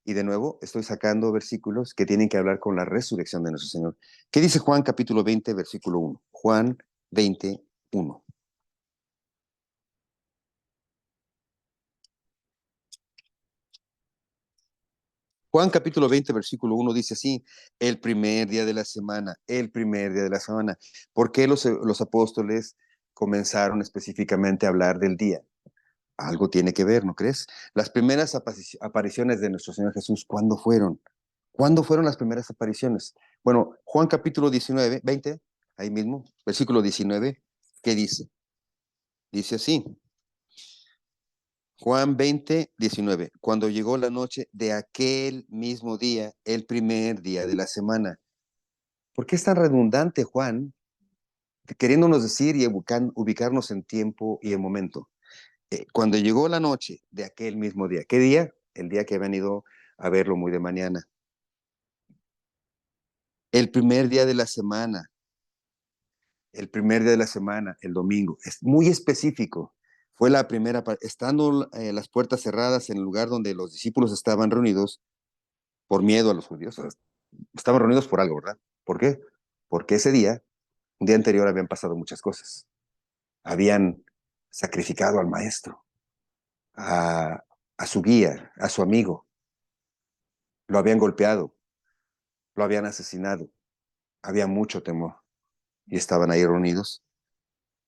Y de nuevo, estoy sacando versículos que tienen que hablar con la resurrección de nuestro Señor. ¿Qué dice Juan capítulo 20, versículo 1? Juan 20:1. Juan capítulo 20, versículo 1 dice así, el primer día de la semana, el primer día de la semana. ¿Por qué los apóstoles comenzaron específicamente a hablar del día? Algo tiene que ver, ¿no crees? Las primeras apariciones de nuestro Señor Jesús, ¿cuándo fueron? ¿Cuándo fueron las primeras apariciones? Bueno, Juan capítulo 19, 20, ahí mismo, versículo 19, ¿qué dice? Dice así, Juan 20, 19, cuando llegó la noche de aquel mismo día, el primer día de la semana. ¿Por qué es tan redundante, Juan, queriéndonos decir y ubicarnos en tiempo y en momento? Cuando llegó la noche de aquel mismo día, ¿qué día? El día que habían ido a verlo muy de mañana. El primer día de la semana, el primer día de la semana, el domingo, es muy específico. Fue la primera, estando las puertas cerradas en el lugar donde los discípulos estaban reunidos, por miedo a los judíos, estaban reunidos por algo, ¿verdad? ¿Por qué? Porque ese día, un día anterior, habían pasado muchas cosas. Habían sacrificado al maestro, a, a su guía, a su amigo, lo habían golpeado, lo habían asesinado, había mucho temor y estaban ahí reunidos.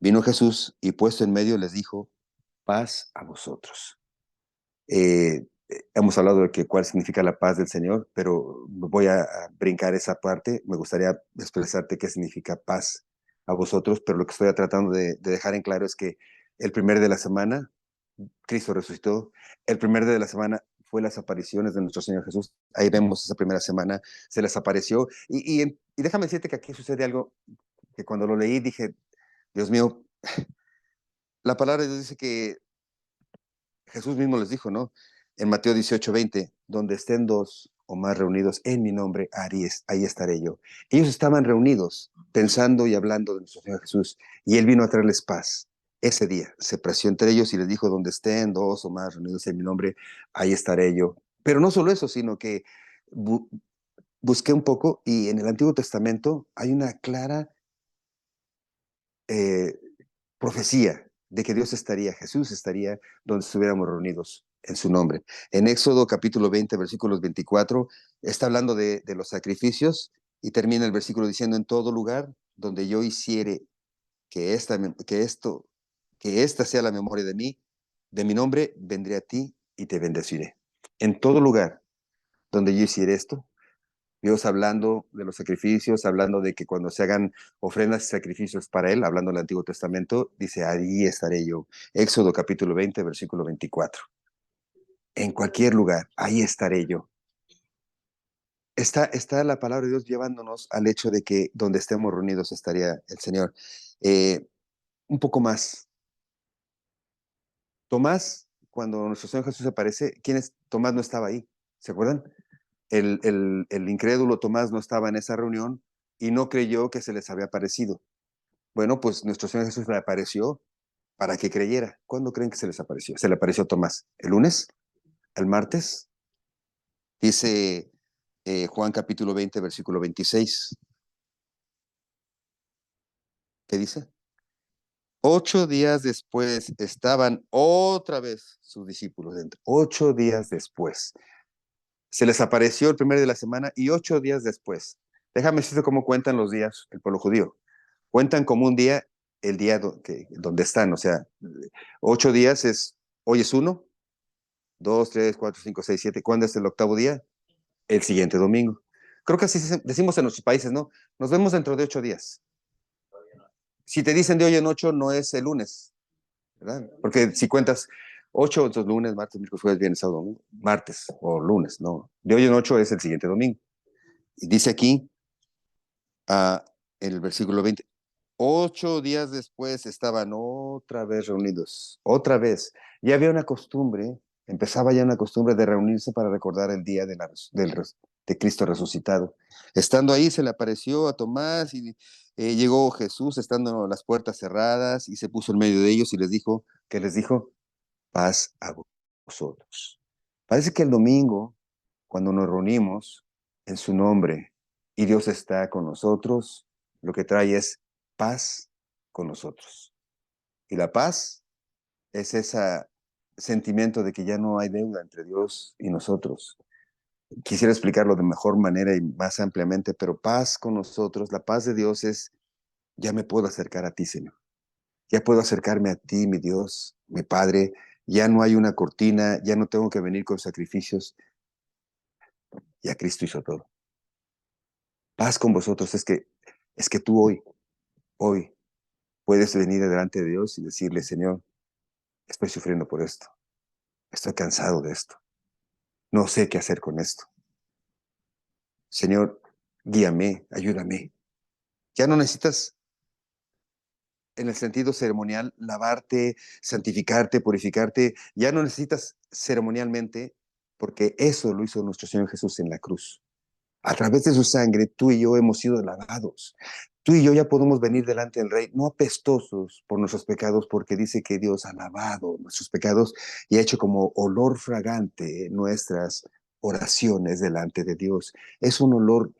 Vino Jesús y puesto en medio les dijo, paz a vosotros. Hemos hablado de que cuál significa la paz del Señor, pero voy a brincar esa parte. Me gustaría expresarte qué significa paz a vosotros, pero lo que estoy tratando de dejar en claro es que el primer de la semana, Cristo resucitó. El primer día de la semana fue las apariciones de nuestro Señor Jesús. Ahí vemos esa primera semana, se les apareció. Y déjame decirte que aquí sucede algo que cuando lo leí dije, Dios mío, la palabra de Dios dice que Jesús mismo les dijo, ¿no? En Mateo 18:20, donde estén dos o más reunidos en mi nombre, ahí estaré yo. Ellos estaban reunidos, pensando y hablando de nuestro Señor Jesús, y Él vino a traerles paz. Ese día se preció entre ellos y les dijo, donde estén dos o más reunidos en mi nombre, ahí estaré yo. Pero no solo eso, sino que bu busqué un poco y en el Antiguo Testamento hay una clara eh, profecía de que Dios estaría, Jesús estaría donde estuviéramos reunidos en su nombre. En Éxodo capítulo 20, versículos 24, está hablando de los sacrificios y termina el versículo diciendo, en todo lugar donde yo hiciere que esta sea la memoria de mi nombre, vendré a ti y te bendeciré. En todo lugar donde yo hiciere esto, Dios hablando de los sacrificios, hablando de que cuando se hagan ofrendas y sacrificios para Él, hablando del Antiguo Testamento, dice, ahí estaré yo. Éxodo capítulo 20, versículo 24. En cualquier lugar, ahí estaré yo. Está la palabra de Dios llevándonos al hecho de que donde estemos reunidos estaría el Señor. Eh, un poco más. Tomás, cuando nuestro Señor Jesús aparece, ¿quién es? Tomás no estaba ahí, ¿se acuerdan? El incrédulo Tomás no estaba en esa reunión y no creyó que se les había aparecido. Bueno, pues nuestro Señor Jesús le apareció para que creyera. ¿Cuándo creen que se les apareció? Se le apareció a Tomás. ¿El lunes? ¿El martes? Dice Juan capítulo 20, versículo 26. ¿Qué dice? 8 días después estaban otra vez sus discípulos dentro. 8 días después. Se les apareció el primer día de la semana y 8 días después. Déjame decirte cómo cuentan los días el pueblo judío. Cuentan como un día el día donde están. O sea, 8 días es, hoy es 1, 2, 3, 4, 5, 6, 7. ¿Cuándo es el octavo día? El siguiente domingo. Creo que así decimos en nuestros países, ¿no? Nos vemos dentro de 8 días. Si te dicen de hoy en 8, no es el lunes, ¿verdad? Porque si cuentas 8, entonces lunes, martes, miércoles, jueves, viernes, sábado, domingo, martes o lunes, no. De hoy en 8 es el siguiente domingo. Y dice aquí, en el versículo 20, 8 días después estaban otra vez reunidos, otra vez. Ya había una costumbre, empezaba ya una costumbre de reunirse para recordar el día de Cristo resucitado. Estando ahí se le apareció a Tomás y llegó Jesús estando las puertas cerradas y se puso en medio de ellos y les dijo, ¿qué les dijo? Paz a vosotros. Parece que el domingo, cuando nos reunimos en su nombre y Dios está con nosotros, lo que trae es paz con nosotros. Y la paz es ese sentimiento de que ya no hay deuda entre Dios y nosotros. Quisiera explicarlo de mejor manera y más ampliamente, pero paz con nosotros, la paz de Dios es, ya me puedo acercar a ti, Señor. Ya puedo acercarme a ti, mi Dios, mi Padre. Ya no hay una cortina, ya no tengo que venir con sacrificios. Ya Cristo hizo todo. Paz con vosotros es que tú hoy puedes venir delante de Dios y decirle, Señor, estoy sufriendo por esto. Estoy cansado de esto. No sé qué hacer con esto. Señor, guíame, ayúdame. Ya no necesitas, en el sentido ceremonial, lavarte, santificarte, purificarte. Ya no necesitas ceremonialmente, porque eso lo hizo nuestro Señor Jesús en la cruz. A través de su sangre, tú y yo hemos sido lavados. Tú y yo ya podemos venir delante del Rey, no apestosos por nuestros pecados, porque dice que Dios ha lavado nuestros pecados y ha hecho como olor fragante nuestras oraciones delante de Dios. Es un olor,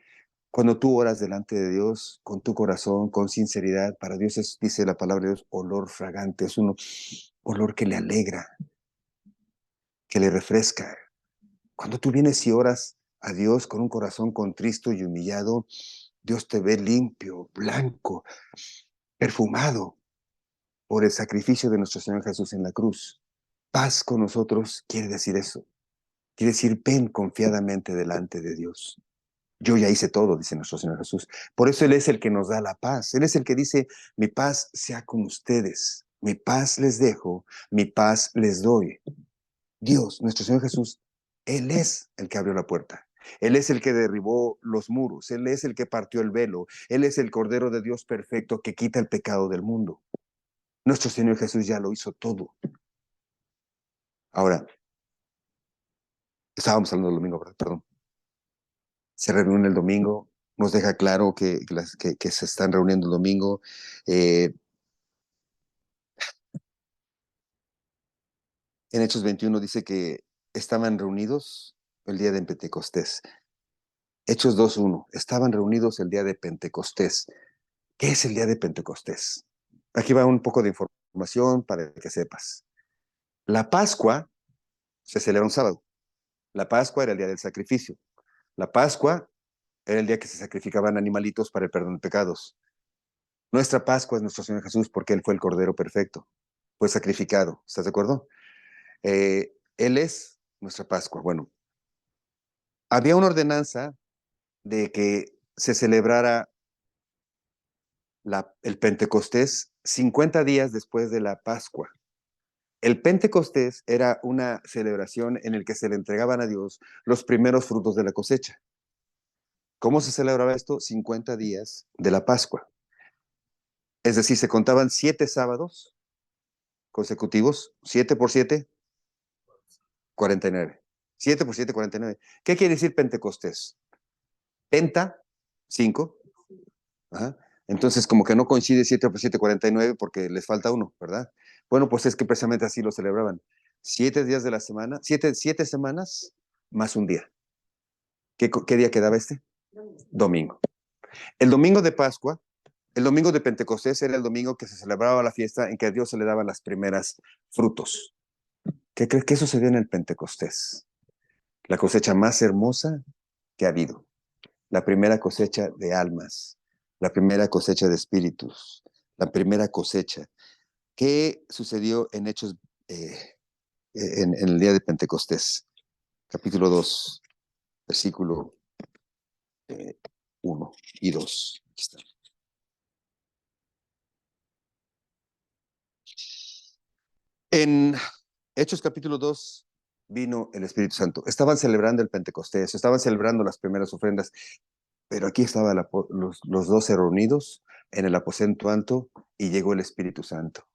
cuando tú oras delante de Dios, con tu corazón, con sinceridad, para Dios es, dice la palabra de Dios, olor fragante. Es un olor que le alegra, que le refresca. Cuando tú vienes y oras a Dios con un corazón contristo y humillado, Dios te ve limpio, blanco, perfumado. por el sacrificio de nuestro Señor Jesús en la cruz. Paz con nosotros quiere decir eso. Quiere decir, ven confiadamente delante de Dios. Yo ya hice todo, dice nuestro Señor Jesús. Por eso Él es el que nos da la paz. Él es el que dice, mi paz sea con ustedes. Mi paz les dejo, mi paz les doy. Dios, nuestro Señor Jesús, Él es el que abrió la puerta. Él es el que derribó los muros. Él es el que partió el velo. Él es el Cordero de Dios perfecto que quita el pecado del mundo. Nuestro Señor Jesús ya lo hizo todo. Ahora, estábamos hablando del domingo, ¿verdad? Perdón. Se reúne el domingo, nos deja claro que se están reuniendo el domingo. En Hechos 21 dice que estaban reunidos el día de Pentecostés. Hechos 2:1, estaban reunidos el día de Pentecostés. ¿Qué es el día de Pentecostés? Aquí va un poco de información para que sepas. La Pascua se celebra un sábado. La Pascua era el día del sacrificio. La Pascua era el día que se sacrificaban animalitos para el perdón de pecados. Nuestra Pascua es nuestro Señor Jesús porque Él fue el Cordero perfecto. Fue sacrificado. ¿Estás de acuerdo? Él es nuestra Pascua. Bueno, había una ordenanza de que se celebrara el Pentecostés 50 días después de la Pascua. El Pentecostés era una celebración en la que se le entregaban a Dios los primeros frutos de la cosecha. ¿Cómo se celebraba esto? 50 días de la Pascua. Es decir, se contaban 7 sábados consecutivos, 7 por 7, 49. 7 por 7, 49. ¿Qué quiere decir Pentecostés? Penta, 5. Ajá. Entonces, como que no coincide 7 por 7, 49 porque les falta uno, ¿verdad? Bueno, pues es que precisamente así lo celebraban. 7 días de la semana, 7 semanas más un día. ¿Qué día quedaba este? Domingo. El domingo de Pascua, el domingo de Pentecostés era el domingo que se celebraba la fiesta en que a Dios se le daban las primeras frutos. ¿Qué crees que sucedió en el Pentecostés? La cosecha más hermosa que ha habido. La primera cosecha de almas, la primera cosecha de espíritus, la primera cosecha. ¿Qué sucedió en Hechos en el día de Pentecostés? Capítulo 2, versículo 1 y 2. Aquí está. En Hechos capítulo 2 vino el Espíritu Santo. Estaban celebrando el Pentecostés, estaban celebrando las primeras ofrendas, pero aquí estaban los 12 reunidos en el aposento alto y llegó el Espíritu Santo.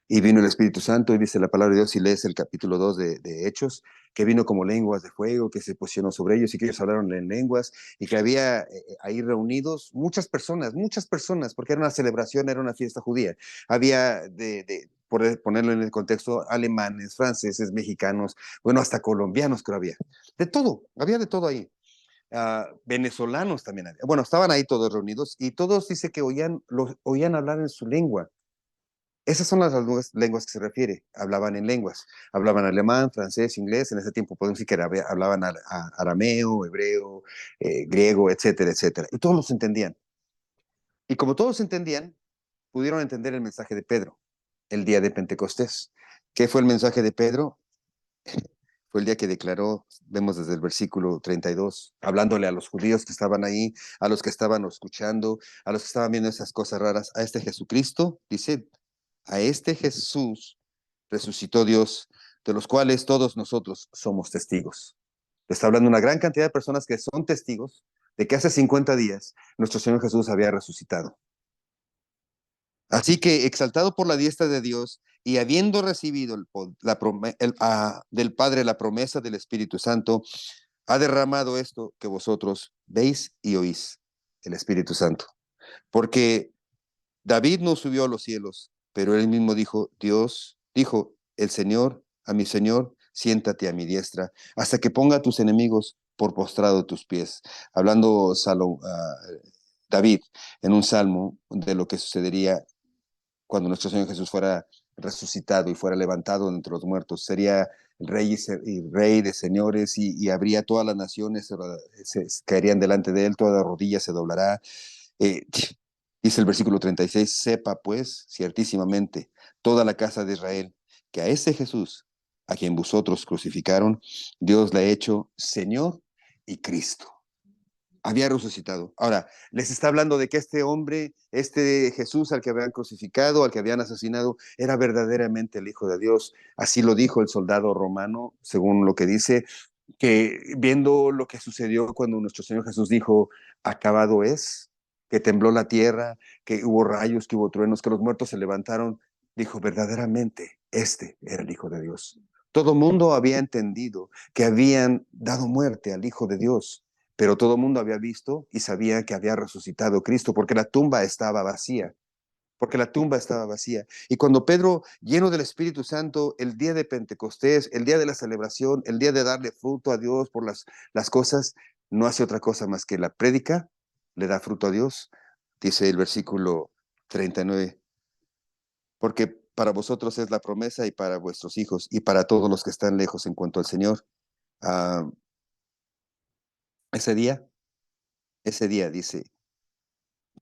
Y vino el Espíritu Santo, y dice la palabra de Dios, si lees el capítulo 2 de Hechos, que vino como lenguas de fuego, que se posicionó sobre ellos y que ellos hablaron en lenguas, y que había ahí reunidos muchas personas, porque era una celebración, era una fiesta judía. Había, por ponerlo en el contexto, alemanes, franceses, mexicanos, bueno, hasta colombianos creo había. Había de todo ahí. Venezolanos también había. Bueno, estaban ahí todos reunidos y todos dice que oían hablar en su lengua. Esas son las lenguas que se refiere. Hablaban en lenguas. Hablaban alemán, francés, inglés. En ese tiempo podemos decir que hablaban arameo, hebreo, griego, etcétera, etcétera. Y todos los entendían. Y como todos entendían, pudieron entender el mensaje de Pedro el día de Pentecostés. ¿Qué fue el mensaje de Pedro? Fue el día que declaró, vemos desde el versículo 32, hablándole a los judíos que estaban ahí, a los que estaban escuchando, a los que estaban viendo esas cosas raras, a este Jesucristo, dice, a este Jesús resucitó Dios, de los cuales todos nosotros somos testigos. Está hablando una gran cantidad de personas que son testigos de que hace 50 días nuestro Señor Jesús había resucitado. Así que, exaltado por la diestra de Dios y habiendo recibido del Padre la promesa del Espíritu Santo, ha derramado esto que vosotros veis y oís, el Espíritu Santo. Porque David no subió a los cielos, pero él mismo dijo el Señor a mi Señor, siéntate a mi diestra, hasta que ponga a tus enemigos por postrado tus pies. Hablando David en un salmo de lo que sucedería cuando nuestro Señor Jesús fuera resucitado y fuera levantado entre los muertos. Sería el rey de señores y habría todas las naciones, se caerían delante de él, toda rodilla se doblará. Eh, Dice el versículo 36, sepa pues ciertísimamente toda la casa de Israel que a ese Jesús, a quien vosotros crucificaron, Dios le ha hecho Señor y Cristo. Había resucitado. Ahora, les está hablando de que este hombre, este Jesús al que habían crucificado, al que habían asesinado, era verdaderamente el Hijo de Dios. Así lo dijo el soldado romano, según lo que dice, que viendo lo que sucedió cuando nuestro Señor Jesús dijo, acabado es, que tembló la tierra, que hubo rayos, que hubo truenos, que los muertos se levantaron, dijo, verdaderamente, este era el Hijo de Dios. Todo mundo había entendido que habían dado muerte al Hijo de Dios, pero todo mundo había visto y sabía que había resucitado Cristo, porque la tumba estaba vacía. Porque la tumba estaba vacía. Y cuando Pedro, lleno del Espíritu Santo, el día de Pentecostés, el día de la celebración, el día de darle fruto a Dios por las cosas, no hace otra cosa más que la prédica, le da fruto a Dios, dice el versículo 39, porque para vosotros es la promesa y para vuestros hijos y para todos los que están lejos en cuanto al Señor. Ah, ese día, ese día dice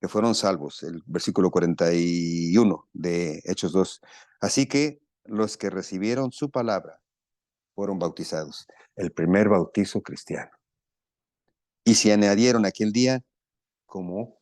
que fueron salvos, el versículo 41 de Hechos 2. Así que los que recibieron su palabra fueron bautizados, el primer bautizo cristiano. Y se añadieron aquel día como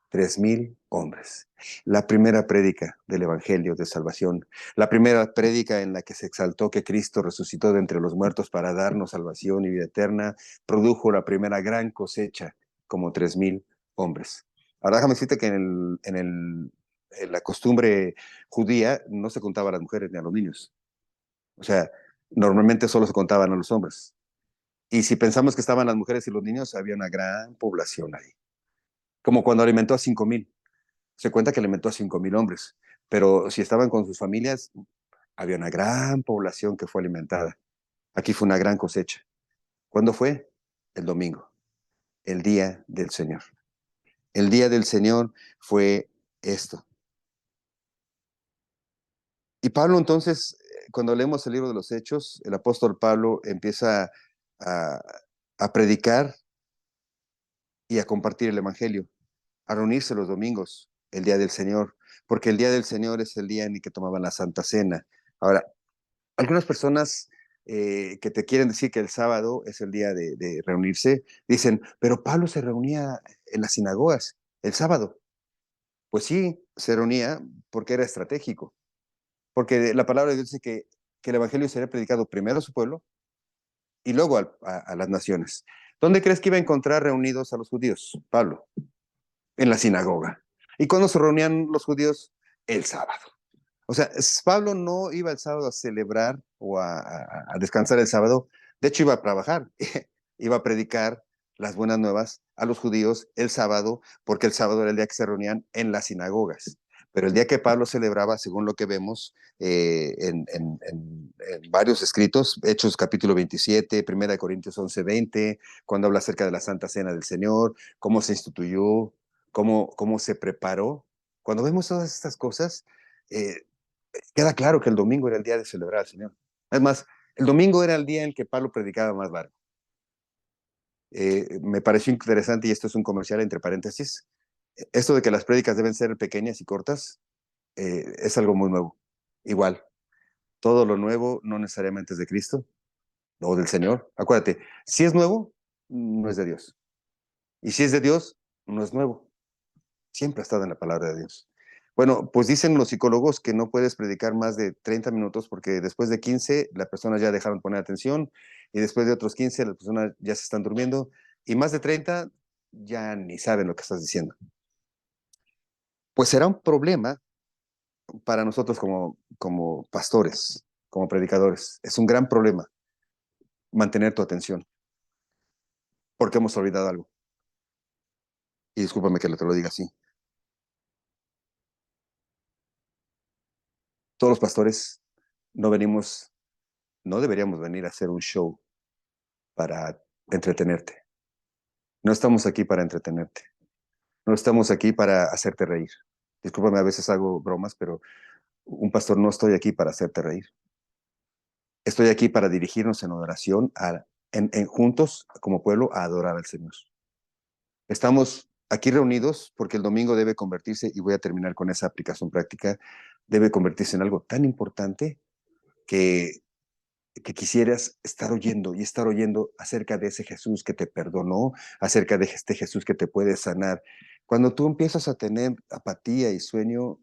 3,000 hombres. La primera prédica del Evangelio de Salvación, la primera prédica en la que se exaltó que Cristo resucitó de entre los muertos para darnos salvación y vida eterna, produjo la primera gran cosecha, como 3,000 hombres. Ahora déjame decirte que en la costumbre judía no se contaba a las mujeres ni a los niños. O sea, normalmente solo se contaban a los hombres. Y si pensamos que estaban las mujeres y los niños, había una gran población ahí. Como cuando alimentó a 5,000. Se cuenta que alimentó a 5,000 hombres, pero si estaban con sus familias, había una gran población que fue alimentada. Aquí fue una gran cosecha. ¿Cuándo fue? El domingo, el día del Señor. El día del Señor fue esto. Y Pablo entonces, cuando leemos el libro de los Hechos, el apóstol Pablo empieza a, a predicar y a compartir el Evangelio, a reunirse los domingos, el día del Señor, porque el día del Señor es el día en el que tomaban la Santa Cena. Ahora, algunas personas que te quieren decir que el sábado es el día de reunirse, dicen, pero Pablo se reunía en las sinagogas el sábado. Pues sí, se reunía porque era estratégico, porque la palabra de Dios dice que el Evangelio sería predicado primero a su pueblo y luego a las naciones. ¿Dónde crees que iba a encontrar reunidos a los judíos? Pablo, en la sinagoga. ¿Y cuándo se reunían los judíos? El sábado. O sea, Pablo no iba el sábado a celebrar o a descansar el sábado. De hecho, iba a trabajar, iba a predicar las buenas nuevas a los judíos el sábado, porque el sábado era el día que se reunían en las sinagogas. Pero el día que Pablo celebraba, según lo que vemos en varios escritos, Hechos capítulo 27, 1 Corintios 11:20, cuando habla acerca de la Santa Cena del Señor, cómo se instituyó, cómo se preparó. Cuando vemos todas estas cosas, eh, queda claro que el domingo era el día de celebrar al Señor. Es más, el domingo era el día en que Pablo predicaba más largo. Me pareció interesante, y esto es un comercial entre paréntesis, esto de que las prédicas deben ser pequeñas y cortas, es algo muy nuevo. Igual, todo lo nuevo no necesariamente es de Cristo o del Señor. Acuérdate, si es nuevo, no es de Dios. Y si es de Dios, no es nuevo. Siempre ha estado en la palabra de Dios. Bueno, pues dicen los psicólogos que no puedes predicar más de 30 minutos porque después de 15 las personas ya dejaron de poner atención y después de otros 15 las personas ya se están durmiendo y más de 30 ya ni saben lo que estás diciendo. Pues será un problema para nosotros como pastores, como predicadores. Es un gran problema mantener tu atención porque hemos olvidado algo. Y discúlpame que te lo diga así. Todos los pastores no venimos, no deberíamos venir a hacer un show para entretenerte. No estamos aquí para entretenerte. No estamos aquí para hacerte reír. Discúlpame, a veces hago bromas, pero un pastor no estoy aquí para hacerte reír. Estoy aquí para dirigirnos en oración, juntos como pueblo, a adorar al Señor. Estamos aquí reunidos, porque el domingo debe convertirse, y voy a terminar con esa aplicación práctica, debe convertirse en algo tan importante que, que quisieras estar oyendo y estar oyendo acerca de ese Jesús que te perdonó, acerca de este Jesús que te puede sanar. Cuando tú empiezas a tener apatía y sueño,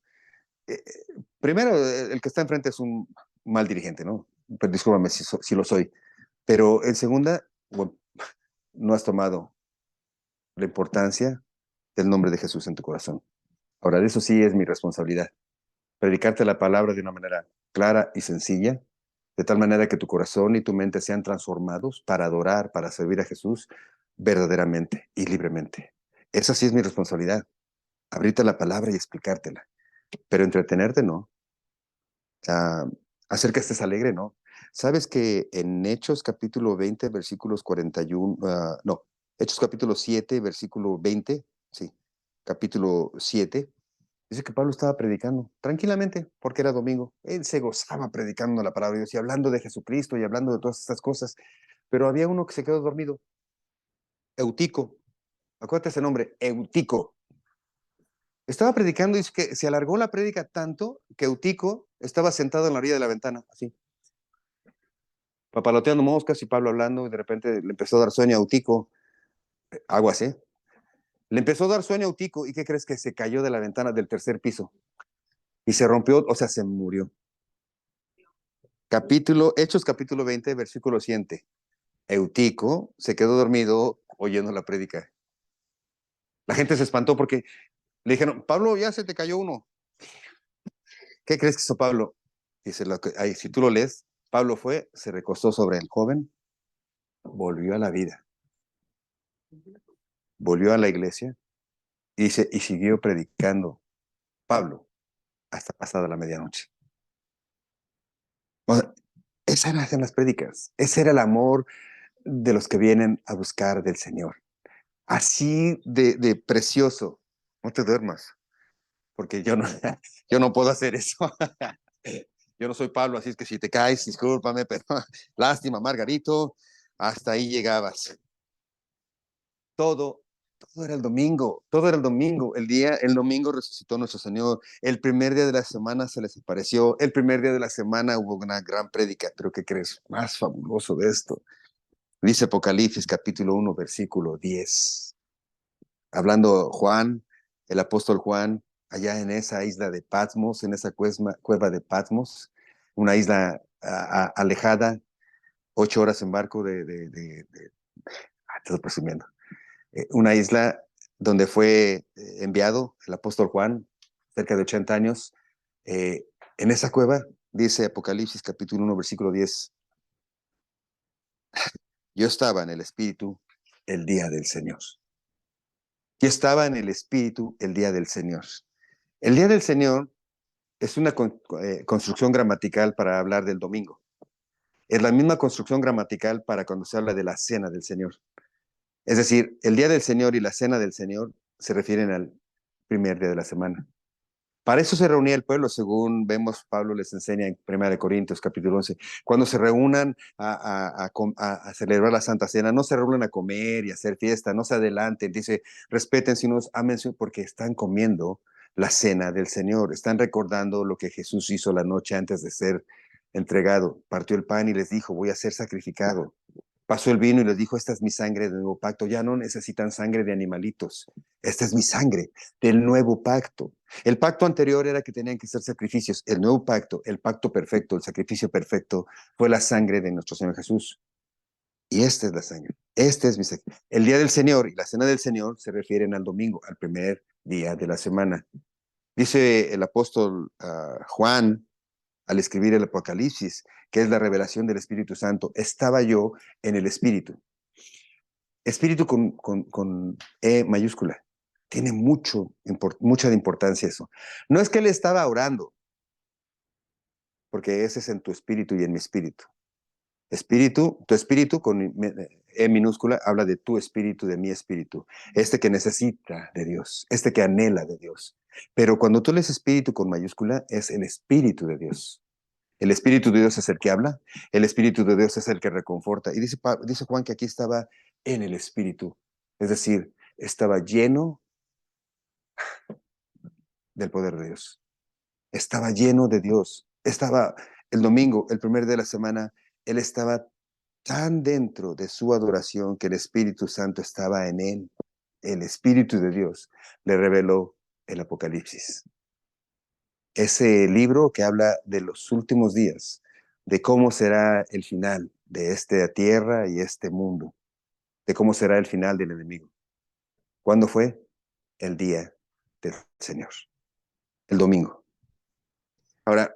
primero, el que está enfrente es un mal dirigente, ¿no? Pero discúlpame si lo soy. Pero en segunda, bueno, no has tomado la importancia del nombre de Jesús en tu corazón. Ahora, eso sí es mi responsabilidad. Predicarte la palabra de una manera clara y sencilla, de tal manera que tu corazón y tu mente sean transformados para adorar, para servir a Jesús verdaderamente y libremente. Esa sí es mi responsabilidad. Abrirte la palabra y explicártela. Pero entretenerte no. Ah, hacer que estés alegre, ¿no? ¿Sabes que en Hechos capítulo 20, versículos 41, no, Hechos capítulo 7, versículo 20, sí, capítulo 7, dice que Pablo estaba predicando tranquilamente porque era domingo. Él se gozaba predicando la palabra de Dios y hablando de Jesucristo y hablando de todas estas cosas, pero había uno que se quedó dormido, Eutico, acuérdate ese nombre, Eutico. Estaba predicando y dice que se alargó la prédica tanto que Eutico estaba sentado en la orilla de la ventana, así papaloteando moscas y Pablo hablando, y de repente le empezó a dar sueño a Utico, aguas, ¿eh? Le empezó a dar sueño a Utico, ¿y qué crees? Que se cayó de la ventana del tercer piso y se rompió, o sea, se murió. Hechos capítulo 20, versículo 7. Eutico se quedó dormido oyendo la prédica. La gente se espantó porque le dijeron, Pablo, ya se te cayó uno. ¿Qué crees que hizo Pablo? Dice, si tú lo lees, Pablo fue, se recostó sobre el joven, volvió a la vida, volvió a la iglesia y siguió predicando. Pablo, hasta pasada la medianoche. O sea, esas eran las prédicas, ese era el amor de los que vienen a buscar del Señor. Así de precioso. No te duermas, porque yo no, yo no puedo hacer eso. Yo no soy Pablo, así es que si te caes, discúlpame, pero lástima, Margarito, hasta ahí llegabas. Todo, todo era el domingo, todo era el domingo. El domingo resucitó nuestro Señor. El primer día de la semana se les apareció. El primer día de la semana hubo una gran prédica. Pero ¿qué crees? Más fabuloso de esto. Dice Apocalipsis capítulo 1, versículo 10. Hablando Juan, el apóstol Juan, allá en esa isla de Patmos, en esa cueva de Patmos, una isla alejada, 8 horas en barco estoy presumiendo, una isla donde fue enviado el apóstol Juan, cerca de 80 años. En esa cueva, dice Apocalipsis capítulo 1, versículo 10, yo estaba en el Espíritu el día del Señor. Yo estaba en el Espíritu el día del Señor. El día del Señor es una construcción gramatical para hablar del domingo. Es la misma construcción gramatical para cuando se habla de la cena del Señor. Es decir, el día del Señor y la cena del Señor se refieren al primer día de la semana. Para eso se reunía el pueblo, según vemos, Pablo les enseña en 1 Corintios capítulo 11. Cuando se reúnan a celebrar la Santa Cena, no se reúnen a comer y a hacer fiesta, no se adelanten, dice, respeten, sino ámense porque están comiendo la cena del Señor, están recordando lo que Jesús hizo la noche antes de ser entregado. Partió el pan y les dijo, voy a ser sacrificado. Pasó el vino y les dijo, esta es mi sangre del nuevo pacto. Ya no necesitan sangre de animalitos. Esta es mi sangre del nuevo pacto. El pacto anterior era que tenían que ser sacrificios. El nuevo pacto, el pacto perfecto, el sacrificio perfecto, fue la sangre de nuestro Señor Jesús. Y esta es la sangre. Este es mi sangre. El día del Señor y la cena del Señor se refieren al domingo, al primer día de la semana. Dice el apóstol Juan, al escribir el Apocalipsis, que es la revelación del Espíritu Santo, estaba yo en el Espíritu. Espíritu con E mayúscula. Tiene mucha importancia eso. No es que él estaba orando, porque ese es en tu espíritu y en mi espíritu. Espíritu, tu espíritu con E minúscula habla de tu espíritu, de mi espíritu. Este que necesita de Dios, este que anhela de Dios. Pero cuando tú lees espíritu con mayúscula, es el espíritu de Dios. El Espíritu de Dios es el que habla, el Espíritu de Dios es el que reconforta. Y dice Juan que aquí estaba en el Espíritu, es decir, estaba lleno del poder de Dios. Estaba lleno de Dios. Estaba el domingo, el primer día de la semana, él estaba tan dentro de su adoración que el Espíritu Santo estaba en él. El Espíritu de Dios le reveló el Apocalipsis. Ese libro que habla de los últimos días, de cómo será el final de esta tierra y este mundo, de cómo será el final del enemigo. ¿Cuándo fue? El día del Señor, el domingo. Ahora,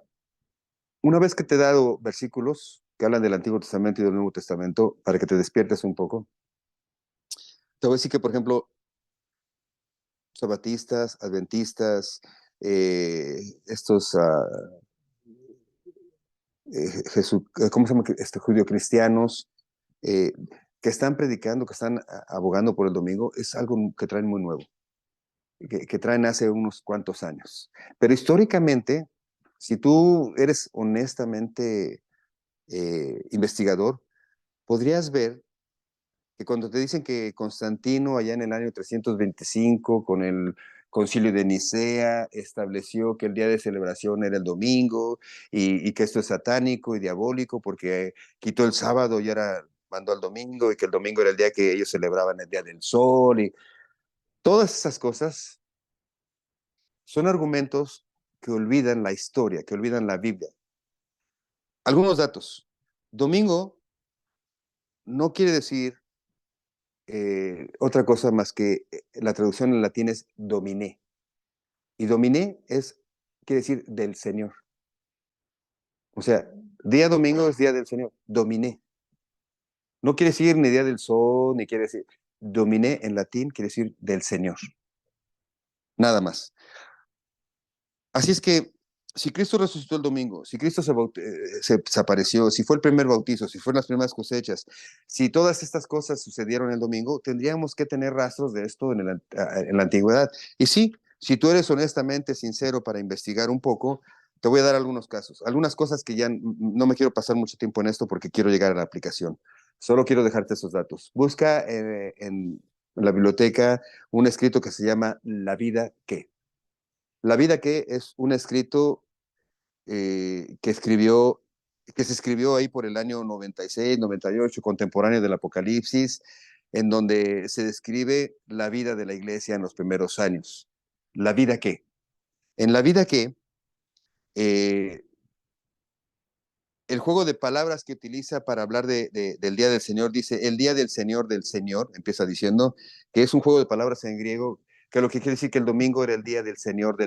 una vez que te he dado versículos que hablan del Antiguo Testamento y del Nuevo Testamento, para que te despiertes un poco, te voy a decir que, por ejemplo, sabatistas, adventistas, estos ¿cómo se llama? Judio-cristianos, eh, que están predicando, que están abogando por el domingo, es algo que traen muy nuevo, que traen hace unos cuantos años. Pero históricamente, si tú eres honestamente investigador, podrías ver que cuando te dicen que Constantino, allá en el año 325, con el Concilio de Nicea, estableció que el día de celebración era el domingo y que esto es satánico y diabólico porque quitó el sábado y ahora mandó al domingo y que el domingo era el día que ellos celebraban el día del sol y todas esas cosas son argumentos que olvidan la historia, que olvidan la Biblia. Algunos datos. Domingo no quiere decir otra cosa más que la traducción en latín es dominé. Y dominé quiere decir del Señor. O sea, día domingo es día del Señor. Dominé. No quiere decir ni día del sol, ni quiere decir. Dominé en latín quiere decir del Señor. Nada más. Así es que si Cristo resucitó el domingo, si Cristo se apareció, si fue el primer bautizo, si fueron las primeras cosechas, si todas estas cosas sucedieron el domingo, tendríamos que tener rastros de esto en la antigüedad. Y sí, si tú eres honestamente sincero para investigar un poco, te voy a dar algunos casos, algunas cosas que ya no me quiero pasar mucho tiempo en esto porque quiero llegar a la aplicación. Solo quiero dejarte esos datos. Busca en la biblioteca un escrito que se llama La vida que. La vida que es un escrito que se escribió ahí por el año 96, 98, contemporáneo del Apocalipsis, en donde se describe la vida de la iglesia en los primeros años. La vida que. En la vida que, eh, el juego de palabras que utiliza para hablar del día del Señor dice, el día del Señor, empieza diciendo, que es un juego de palabras en griego, que lo que quiere decir que el domingo era el día del Señor,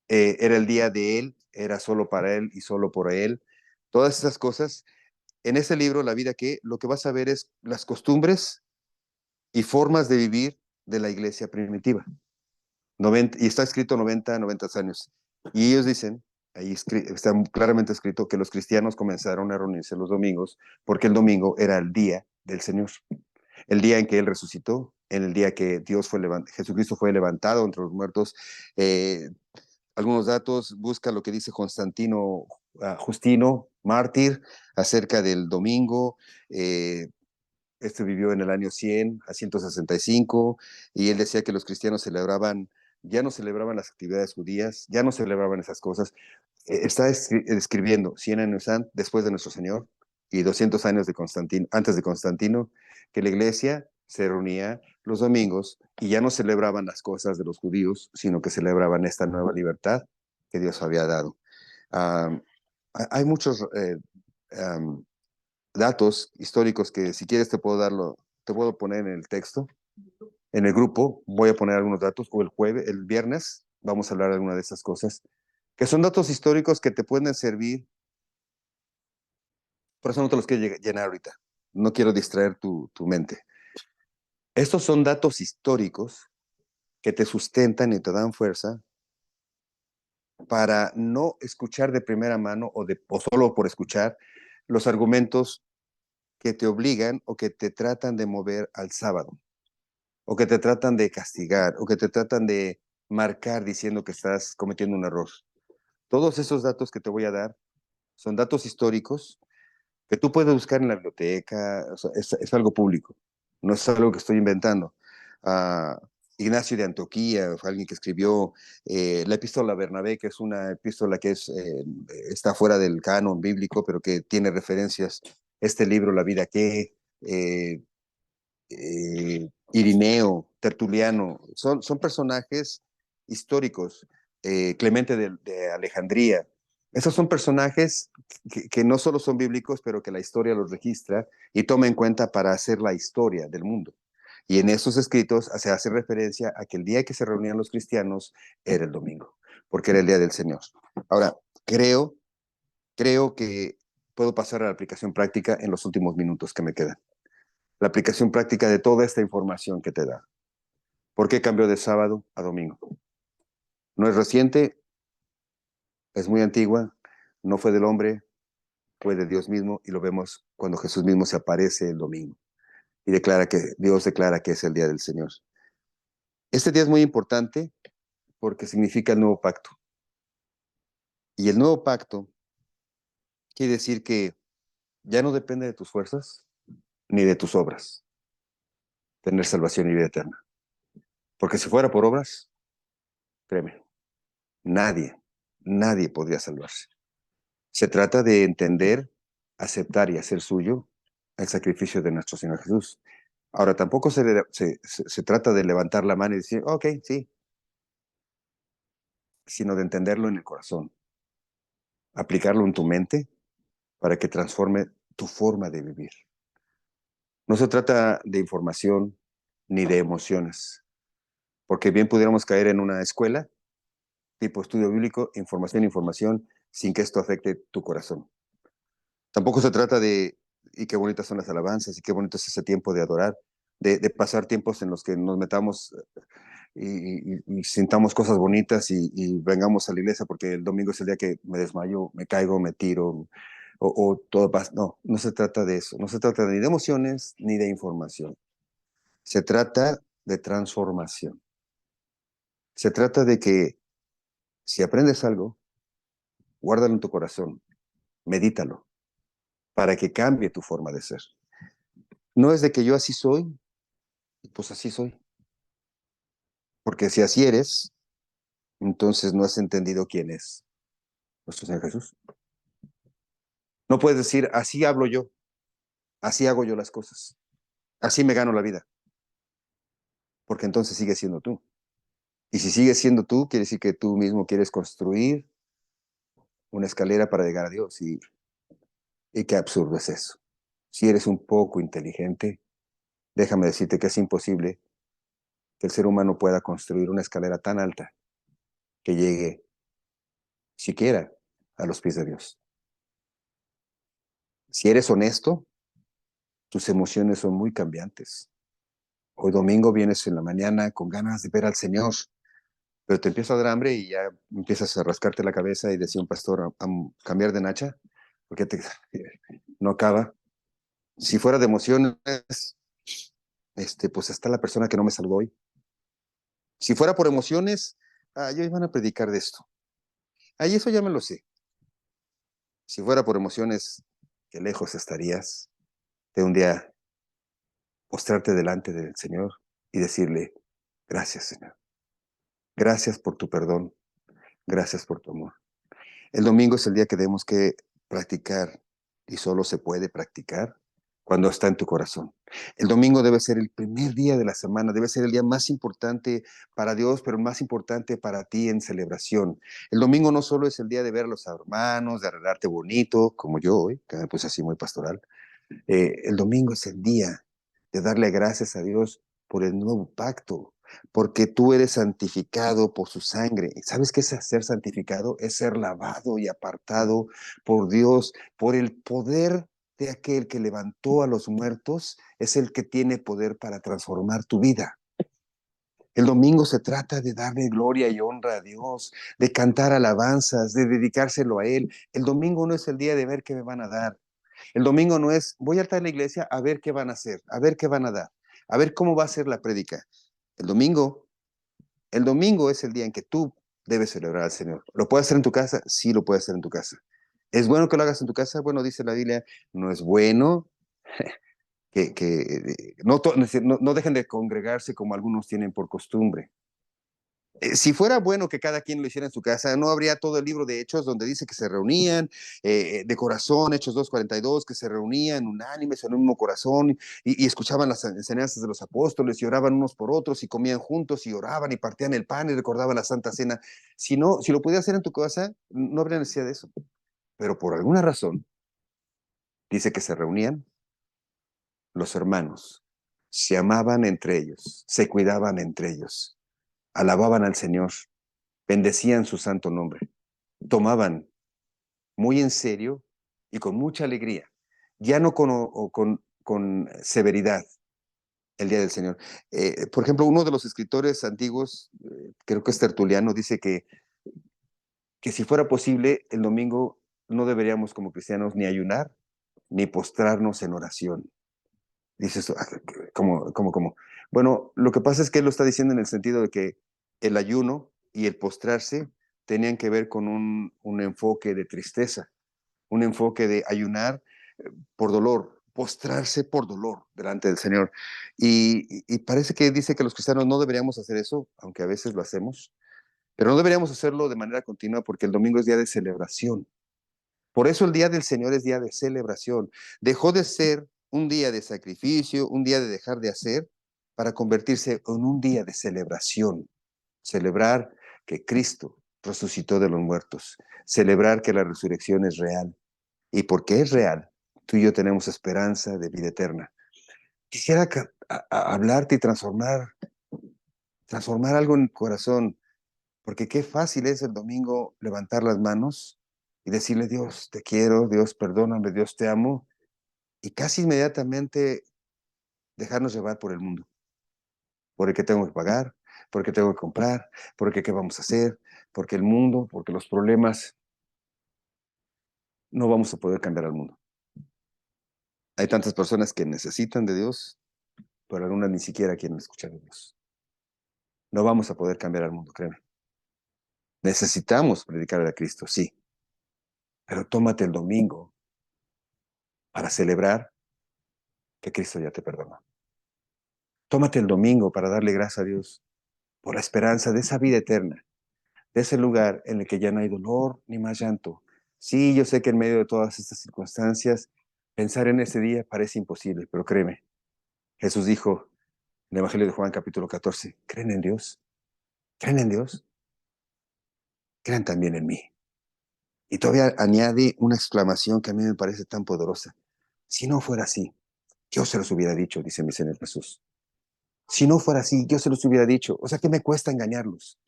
era el día de Él, era solo para Él y solo por Él. Todas esas cosas. En ese libro, La vida que, lo que vas a ver es las costumbres y formas de vivir de la iglesia primitiva. 90, y está escrito 90 años. Y ellos dicen, ahí está claramente escrito, que los cristianos comenzaron a reunirse los domingos porque el domingo era el día del Señor. El día en que Él resucitó, en el día que Jesucristo fue levantado entre los muertos. Algunos datos, busca lo que dice Justino, mártir, acerca del domingo. Este vivió en el año 100 a 165 y él decía que los cristianos ya no celebraban las actividades judías, ya no celebraban esas cosas. Está escribiendo 100 años después de nuestro Señor y 200 años antes de Constantino, que la iglesia se reunía los domingos y ya no celebraban las cosas de los judíos, sino que celebraban esta nueva libertad que Dios había dado. Um, hay muchos datos históricos que si quieres te puedo poner en el texto, en el grupo, voy a poner algunos datos, o el viernes, vamos a hablar de alguna de esas cosas, que son datos históricos que te pueden servir, por eso no te los quiero llenar ahorita, no quiero distraer tu mente. Estos son datos históricos que te sustentan y te dan fuerza para no escuchar de primera mano o solo por escuchar los argumentos que te obligan o que te tratan de mover al sábado, o que te tratan de castigar, o que te tratan de marcar diciendo que estás cometiendo un error. Todos esos datos que te voy a dar son datos históricos que tú puedes buscar en la biblioteca, o sea, es algo público, no es algo que estoy inventando. Ignacio de Antioquía, fue alguien que escribió la epístola a Bernabé, que es una epístola que está fuera del canon bíblico, pero que tiene referencias. Este libro, La vida que, Irineo, Tertuliano, son personajes históricos. Clemente de Alejandría. Esos son personajes que no solo son bíblicos, pero que la historia los registra y toma en cuenta para hacer la historia del mundo. Y en esos escritos se hace referencia a que el día que se reunían los cristianos era el domingo, porque era el día del Señor. Ahora, creo que puedo pasar a la aplicación práctica en los últimos minutos que me quedan. La aplicación práctica de toda esta información que te da. ¿Por qué cambió de sábado a domingo? No es reciente, es muy antigua, no fue del hombre, fue de Dios mismo, y lo vemos cuando Jesús mismo se aparece el domingo y Dios declara que es el día del Señor. Este día es muy importante porque significa el nuevo pacto. Y el nuevo pacto quiere decir que ya no depende de tus fuerzas ni de tus obras tener salvación y vida eterna. Porque si fuera por obras, créeme, nadie, nadie podría salvarse. Se trata de entender, aceptar y hacer suyo el sacrificio de nuestro Señor Jesús. Ahora, tampoco se trata de levantar la mano y decir, ok, sí, sino de entenderlo en el corazón, aplicarlo en tu mente para que transforme tu forma de vivir. No se trata de información ni de emociones, porque bien pudiéramos caer en una escuela tipo estudio bíblico, información, sin que esto afecte tu corazón. Tampoco se trata de, y qué bonitas son las alabanzas, y qué bonito es ese tiempo de adorar, de pasar tiempos en los que nos metamos y sintamos cosas bonitas y vengamos a la iglesia porque el domingo es el día que me desmayo, me caigo, me tiro, o todo pasa. No, no se trata de eso, no se trata ni de emociones ni de información. Se trata de transformación. Se trata de que si aprendes algo, guárdalo en tu corazón, medítalo, para que cambie tu forma de ser. No es de que yo así soy, pues así soy. Porque si así eres, entonces no has entendido quién es nuestro Señor Jesús. No puedes decir, así hablo yo, así hago yo las cosas, así me gano la vida, porque entonces sigues siendo tú. Y si sigues siendo tú, quiere decir que tú mismo quieres construir una escalera para llegar a Dios. Y qué absurdo es eso. Si eres un poco inteligente, déjame decirte que es imposible que el ser humano pueda construir una escalera tan alta que llegue siquiera a los pies de Dios. Si eres honesto, tus emociones son muy cambiantes. Hoy domingo vienes en la mañana con ganas de ver al Señor, pero te empieza a dar hambre y ya empiezas a rascarte la cabeza y decía un pastor, a cambiar de nacha, porque no acaba. Si fuera de emociones, pues está la persona que no me salvó hoy. Si fuera por emociones, yo iban a predicar de esto. Ahí eso ya me lo sé. Si fuera por emociones, qué lejos estarías de un día postrarte delante del Señor y decirle, gracias, Señor. Gracias por tu perdón. Gracias por tu amor. El domingo es el día que tenemos que practicar y solo se puede practicar cuando está en tu corazón. El domingo debe ser el primer día de la semana, debe ser el día más importante para Dios, pero más importante para ti en celebración. El domingo no solo es el día de ver a los hermanos, de arreglarte bonito, como yo hoy, que me puse así muy pastoral. El domingo es el día de darle gracias a Dios por el nuevo pacto, porque tú eres santificado por su sangre. ¿Sabes qué es ser santificado? Es ser lavado y apartado por Dios, por el poder de aquel que levantó a los muertos, es el que tiene poder para transformar tu vida. El domingo se trata de darle gloria y honra a Dios, de cantar alabanzas, de dedicárselo a Él. El domingo no es el día de ver qué me van a dar. El domingo no es, voy a estar en la iglesia a ver qué van a hacer, a ver qué van a dar, a ver cómo va a ser la prédica. El domingo, el domingo es el día en que tú debes celebrar al Señor. ¿Lo puedes hacer en tu casa? Sí, lo puedes hacer en tu casa. ¿Es bueno que lo hagas en tu casa? Bueno, dice la Biblia, no es bueno no dejen de congregarse como algunos tienen por costumbre. Si fuera bueno que cada quien lo hiciera en su casa, no habría todo el libro de Hechos donde dice que se reunían de corazón, Hechos 2:42, que se reunían unánimes en un mismo corazón y escuchaban las enseñanzas de los apóstoles y oraban unos por otros y comían juntos y oraban y partían el pan y recordaban la Santa Cena. Si no, si lo pudieras hacer en tu casa, no habría necesidad de eso. Pero por alguna razón, dice que se reunían los hermanos, se amaban entre ellos, se cuidaban entre ellos, alababan al Señor, bendecían su santo nombre, tomaban muy en serio y con mucha alegría, ya no con severidad, el día del Señor. Por ejemplo, uno de los escritores antiguos, creo que es Tertuliano, dice que si fuera posible, el domingo no deberíamos como cristianos ni ayunar ni postrarnos en oración. Dices, ¿cómo? Bueno, lo que pasa es que él lo está diciendo en el sentido de que el ayuno y el postrarse tenían que ver con un enfoque de tristeza, un enfoque de ayunar por dolor, postrarse por dolor delante del Señor. Y parece que dice que los cristianos no deberíamos hacer eso, aunque a veces lo hacemos, pero no deberíamos hacerlo de manera continua porque el domingo es día de celebración. Por eso el día del Señor es día de celebración. Dejó de ser un día de sacrificio, un día de dejar de hacer, para convertirse en un día de celebración. Celebrar que Cristo resucitó de los muertos. Celebrar que la resurrección es real. Y porque es real, tú y yo tenemos esperanza de vida eterna. Quisiera hablarte y transformar algo en el corazón, porque qué fácil es el domingo levantar las manos y decirle, Dios, te quiero, Dios, perdóname, Dios, te amo, y casi inmediatamente dejarnos llevar por el mundo, por el que tengo que pagar, por el que tengo que comprar, por el que qué vamos a hacer, porque el mundo, porque los problemas, no vamos a poder cambiar al mundo. Hay tantas personas que necesitan de Dios, pero algunas ni siquiera quieren escuchar de Dios. No vamos a poder cambiar al mundo, créeme. Necesitamos predicar a Cristo, sí, pero tómate el domingo para celebrar que Cristo ya te perdonó. Tómate el domingo para darle gracias a Dios por la esperanza de esa vida eterna, de ese lugar en el que ya no hay dolor ni más llanto. Sí, yo sé que en medio de todas estas circunstancias, pensar en ese día parece imposible, pero créeme, Jesús dijo en el Evangelio de Juan capítulo 14, ¿creen en Dios? ¿Creen en Dios? Crean también en mí. Y todavía añade una exclamación que a mí me parece tan poderosa. Si no fuera así, yo se los hubiera dicho, dice mi Señor Jesús. Si no fuera así, yo se los hubiera dicho. O sea, ¿qué me cuesta engañarlos?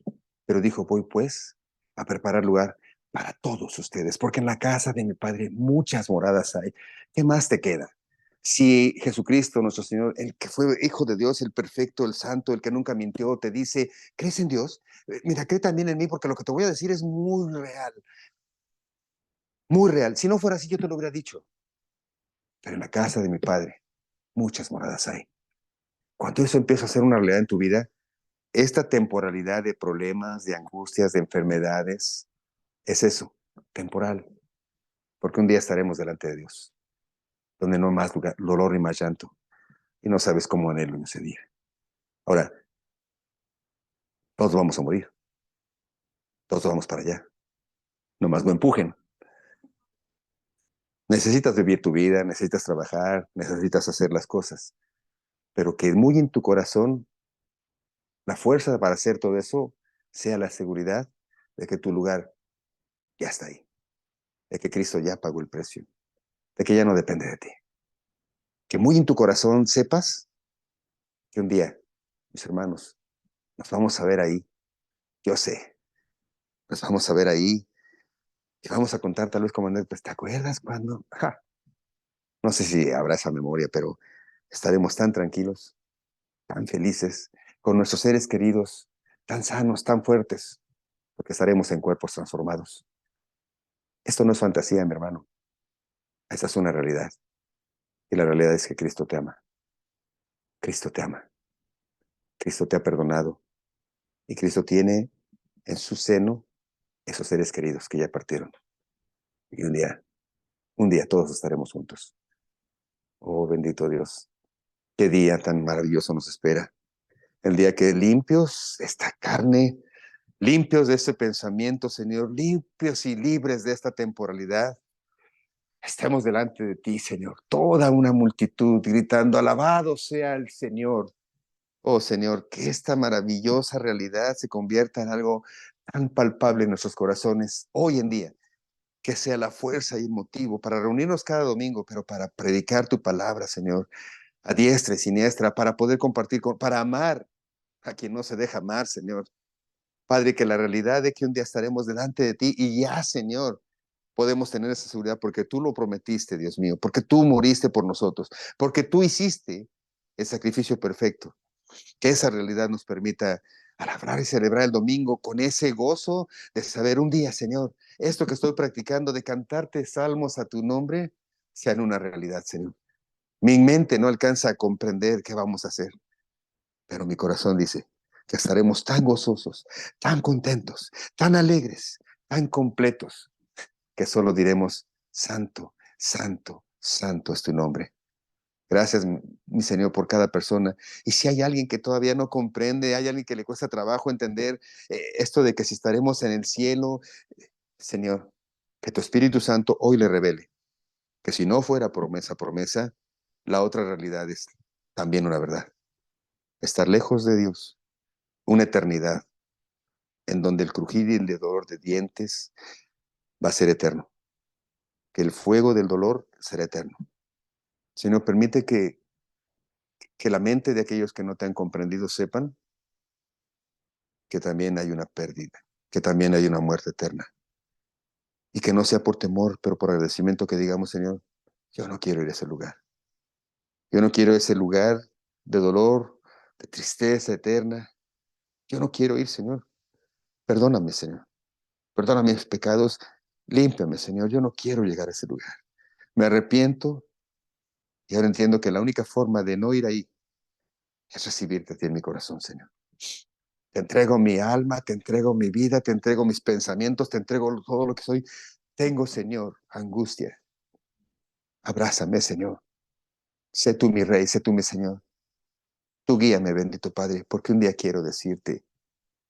Pero dijo, voy pues a preparar lugar para todos ustedes, porque en la casa de mi Padre muchas moradas hay. ¿Qué más te queda? Si Jesucristo, nuestro Señor, el que fue Hijo de Dios, el perfecto, el santo, el que nunca mintió, te dice, ¿crees en Dios? Mira, cree también en mí, porque lo que te voy a decir es muy real, muy real. Si no fuera así, yo te lo hubiera dicho. Pero en la casa de mi Padre muchas moradas hay. Cuando eso empieza a ser una realidad en tu vida, esta temporalidad de problemas, de angustias, de enfermedades, es eso, temporal, porque un día estaremos delante de Dios, donde no más dolor ni más llanto, y no sabes cómo anhelo en ese día. Ahora, todos vamos a morir, todos vamos para allá, nomás no empujen. Necesitas vivir tu vida, necesitas trabajar, necesitas hacer las cosas, pero que muy en tu corazón la fuerza para hacer todo eso sea la seguridad de que tu lugar ya está ahí, de que Cristo ya pagó el precio, de que ya no depende de ti. Que muy en tu corazón sepas que un día, mis hermanos, nos vamos a ver ahí. Yo sé, nos vamos a ver ahí y vamos a contar tal vez como anécdotas. ¿Te acuerdas cuando? Ja, no sé si habrá esa memoria, pero estaremos tan tranquilos, tan felices, con nuestros seres queridos, tan sanos, tan fuertes, porque estaremos en cuerpos transformados. Esto no es fantasía, mi hermano. Esa es una realidad. Y la realidad es que Cristo te ama. Cristo te ama. Cristo te ha perdonado. Y Cristo tiene en su seno esos seres queridos que ya partieron. Y un día todos estaremos juntos. Oh, bendito Dios. Qué día tan maravilloso nos espera. El día que limpios esta carne, limpios de ese pensamiento, Señor, limpios y libres de esta temporalidad, estemos delante de ti, Señor, toda una multitud gritando, alabado sea el Señor. Oh, Señor, que esta maravillosa realidad se convierta en algo tan palpable en nuestros corazones hoy en día, que sea la fuerza y el motivo para reunirnos cada domingo, pero para predicar tu palabra, Señor, a diestra y siniestra, para poder compartir, para amar a quien no se deja amar, Señor. Padre, que la realidad de que un día estaremos delante de ti y ya, Señor, podemos tener esa seguridad porque tú lo prometiste, Dios mío, porque tú moriste por nosotros, porque tú hiciste el sacrificio perfecto. Que esa realidad nos permita alabar y celebrar el domingo con ese gozo de saber un día, Señor, esto que estoy practicando de cantarte salmos a tu nombre, sean una realidad, Señor. Mi mente no alcanza a comprender qué vamos a hacer, pero mi corazón dice que estaremos tan gozosos, tan contentos, tan alegres, tan completos, que solo diremos, Santo, Santo, Santo es tu nombre. Gracias, mi Señor, por cada persona. Y si hay alguien que todavía no comprende, hay alguien que le cuesta trabajo entender esto de que si estaremos en el cielo, Señor, que tu Espíritu Santo hoy le revele que si no fuera promesa, promesa, la otra realidad es también una verdad. Estar lejos de Dios, una eternidad en donde el crujir y el dolor de dientes va a ser eterno, que el fuego del dolor será eterno. Señor, permite que la mente de aquellos que no te han comprendido sepan que también hay una pérdida, que también hay una muerte eterna. Y que no sea por temor, pero por agradecimiento que digamos, Señor, yo no quiero ir a ese lugar. Yo no quiero ese lugar de dolor, de tristeza eterna. Yo no quiero ir, Señor. Perdóname, Señor. Perdóname mis pecados. Límpiame, Señor. Yo no quiero llegar a ese lugar. Me arrepiento y ahora entiendo que la única forma de no ir ahí es recibirte a ti en mi corazón, Señor. Te entrego mi alma, te entrego mi vida, te entrego mis pensamientos, te entrego todo lo que soy. Tengo, Señor, angustia. Abrázame, Señor. Sé tú mi rey, sé tú mi Señor. Tú guíame, bendito Padre, porque un día quiero decirte,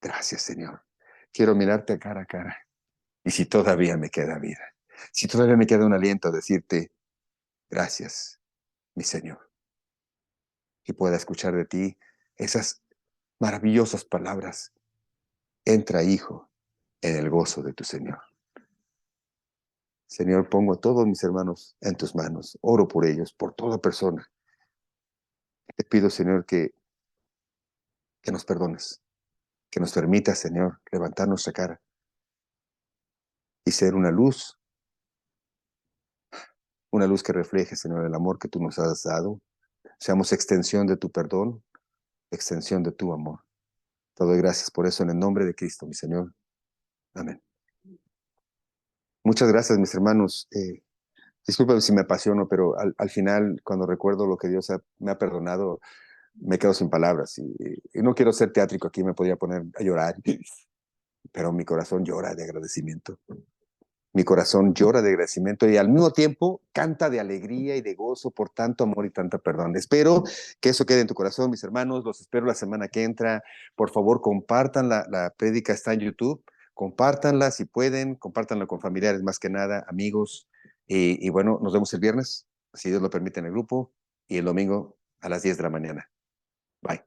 gracias, Señor. Quiero mirarte cara a cara. Y si todavía me queda vida, si todavía me queda un aliento, decirte, gracias, mi Señor. Y pueda escuchar de ti esas maravillosas palabras. Entra, hijo, en el gozo de tu Señor. Señor, pongo a todos mis hermanos en tus manos. Oro por ellos, por toda persona. Te pido, Señor, que nos perdones, que nos permitas, Señor, levantar nuestra cara y ser una luz que refleje, Señor, el amor que tú nos has dado. Seamos extensión de tu perdón, extensión de tu amor. Te doy gracias por eso en el nombre de Cristo, mi Señor. Amén. Muchas gracias, mis hermanos. Disculpen si me apasiono, pero al final, cuando recuerdo lo que Dios me ha perdonado, me quedo sin palabras. Y no quiero ser teátrico aquí, me podría poner a llorar, pero mi corazón llora de agradecimiento. Mi corazón llora de agradecimiento y al mismo tiempo canta de alegría y de gozo por tanto amor y tanta perdón. Espero que eso quede en tu corazón, mis hermanos. Los espero la semana que entra. Por favor, compartan la prédica, está en YouTube. Compártanla si pueden, compártanla con familiares más que nada, amigos. Y bueno, nos vemos el viernes, si Dios lo permite, en el grupo y el domingo a las 10 de la mañana.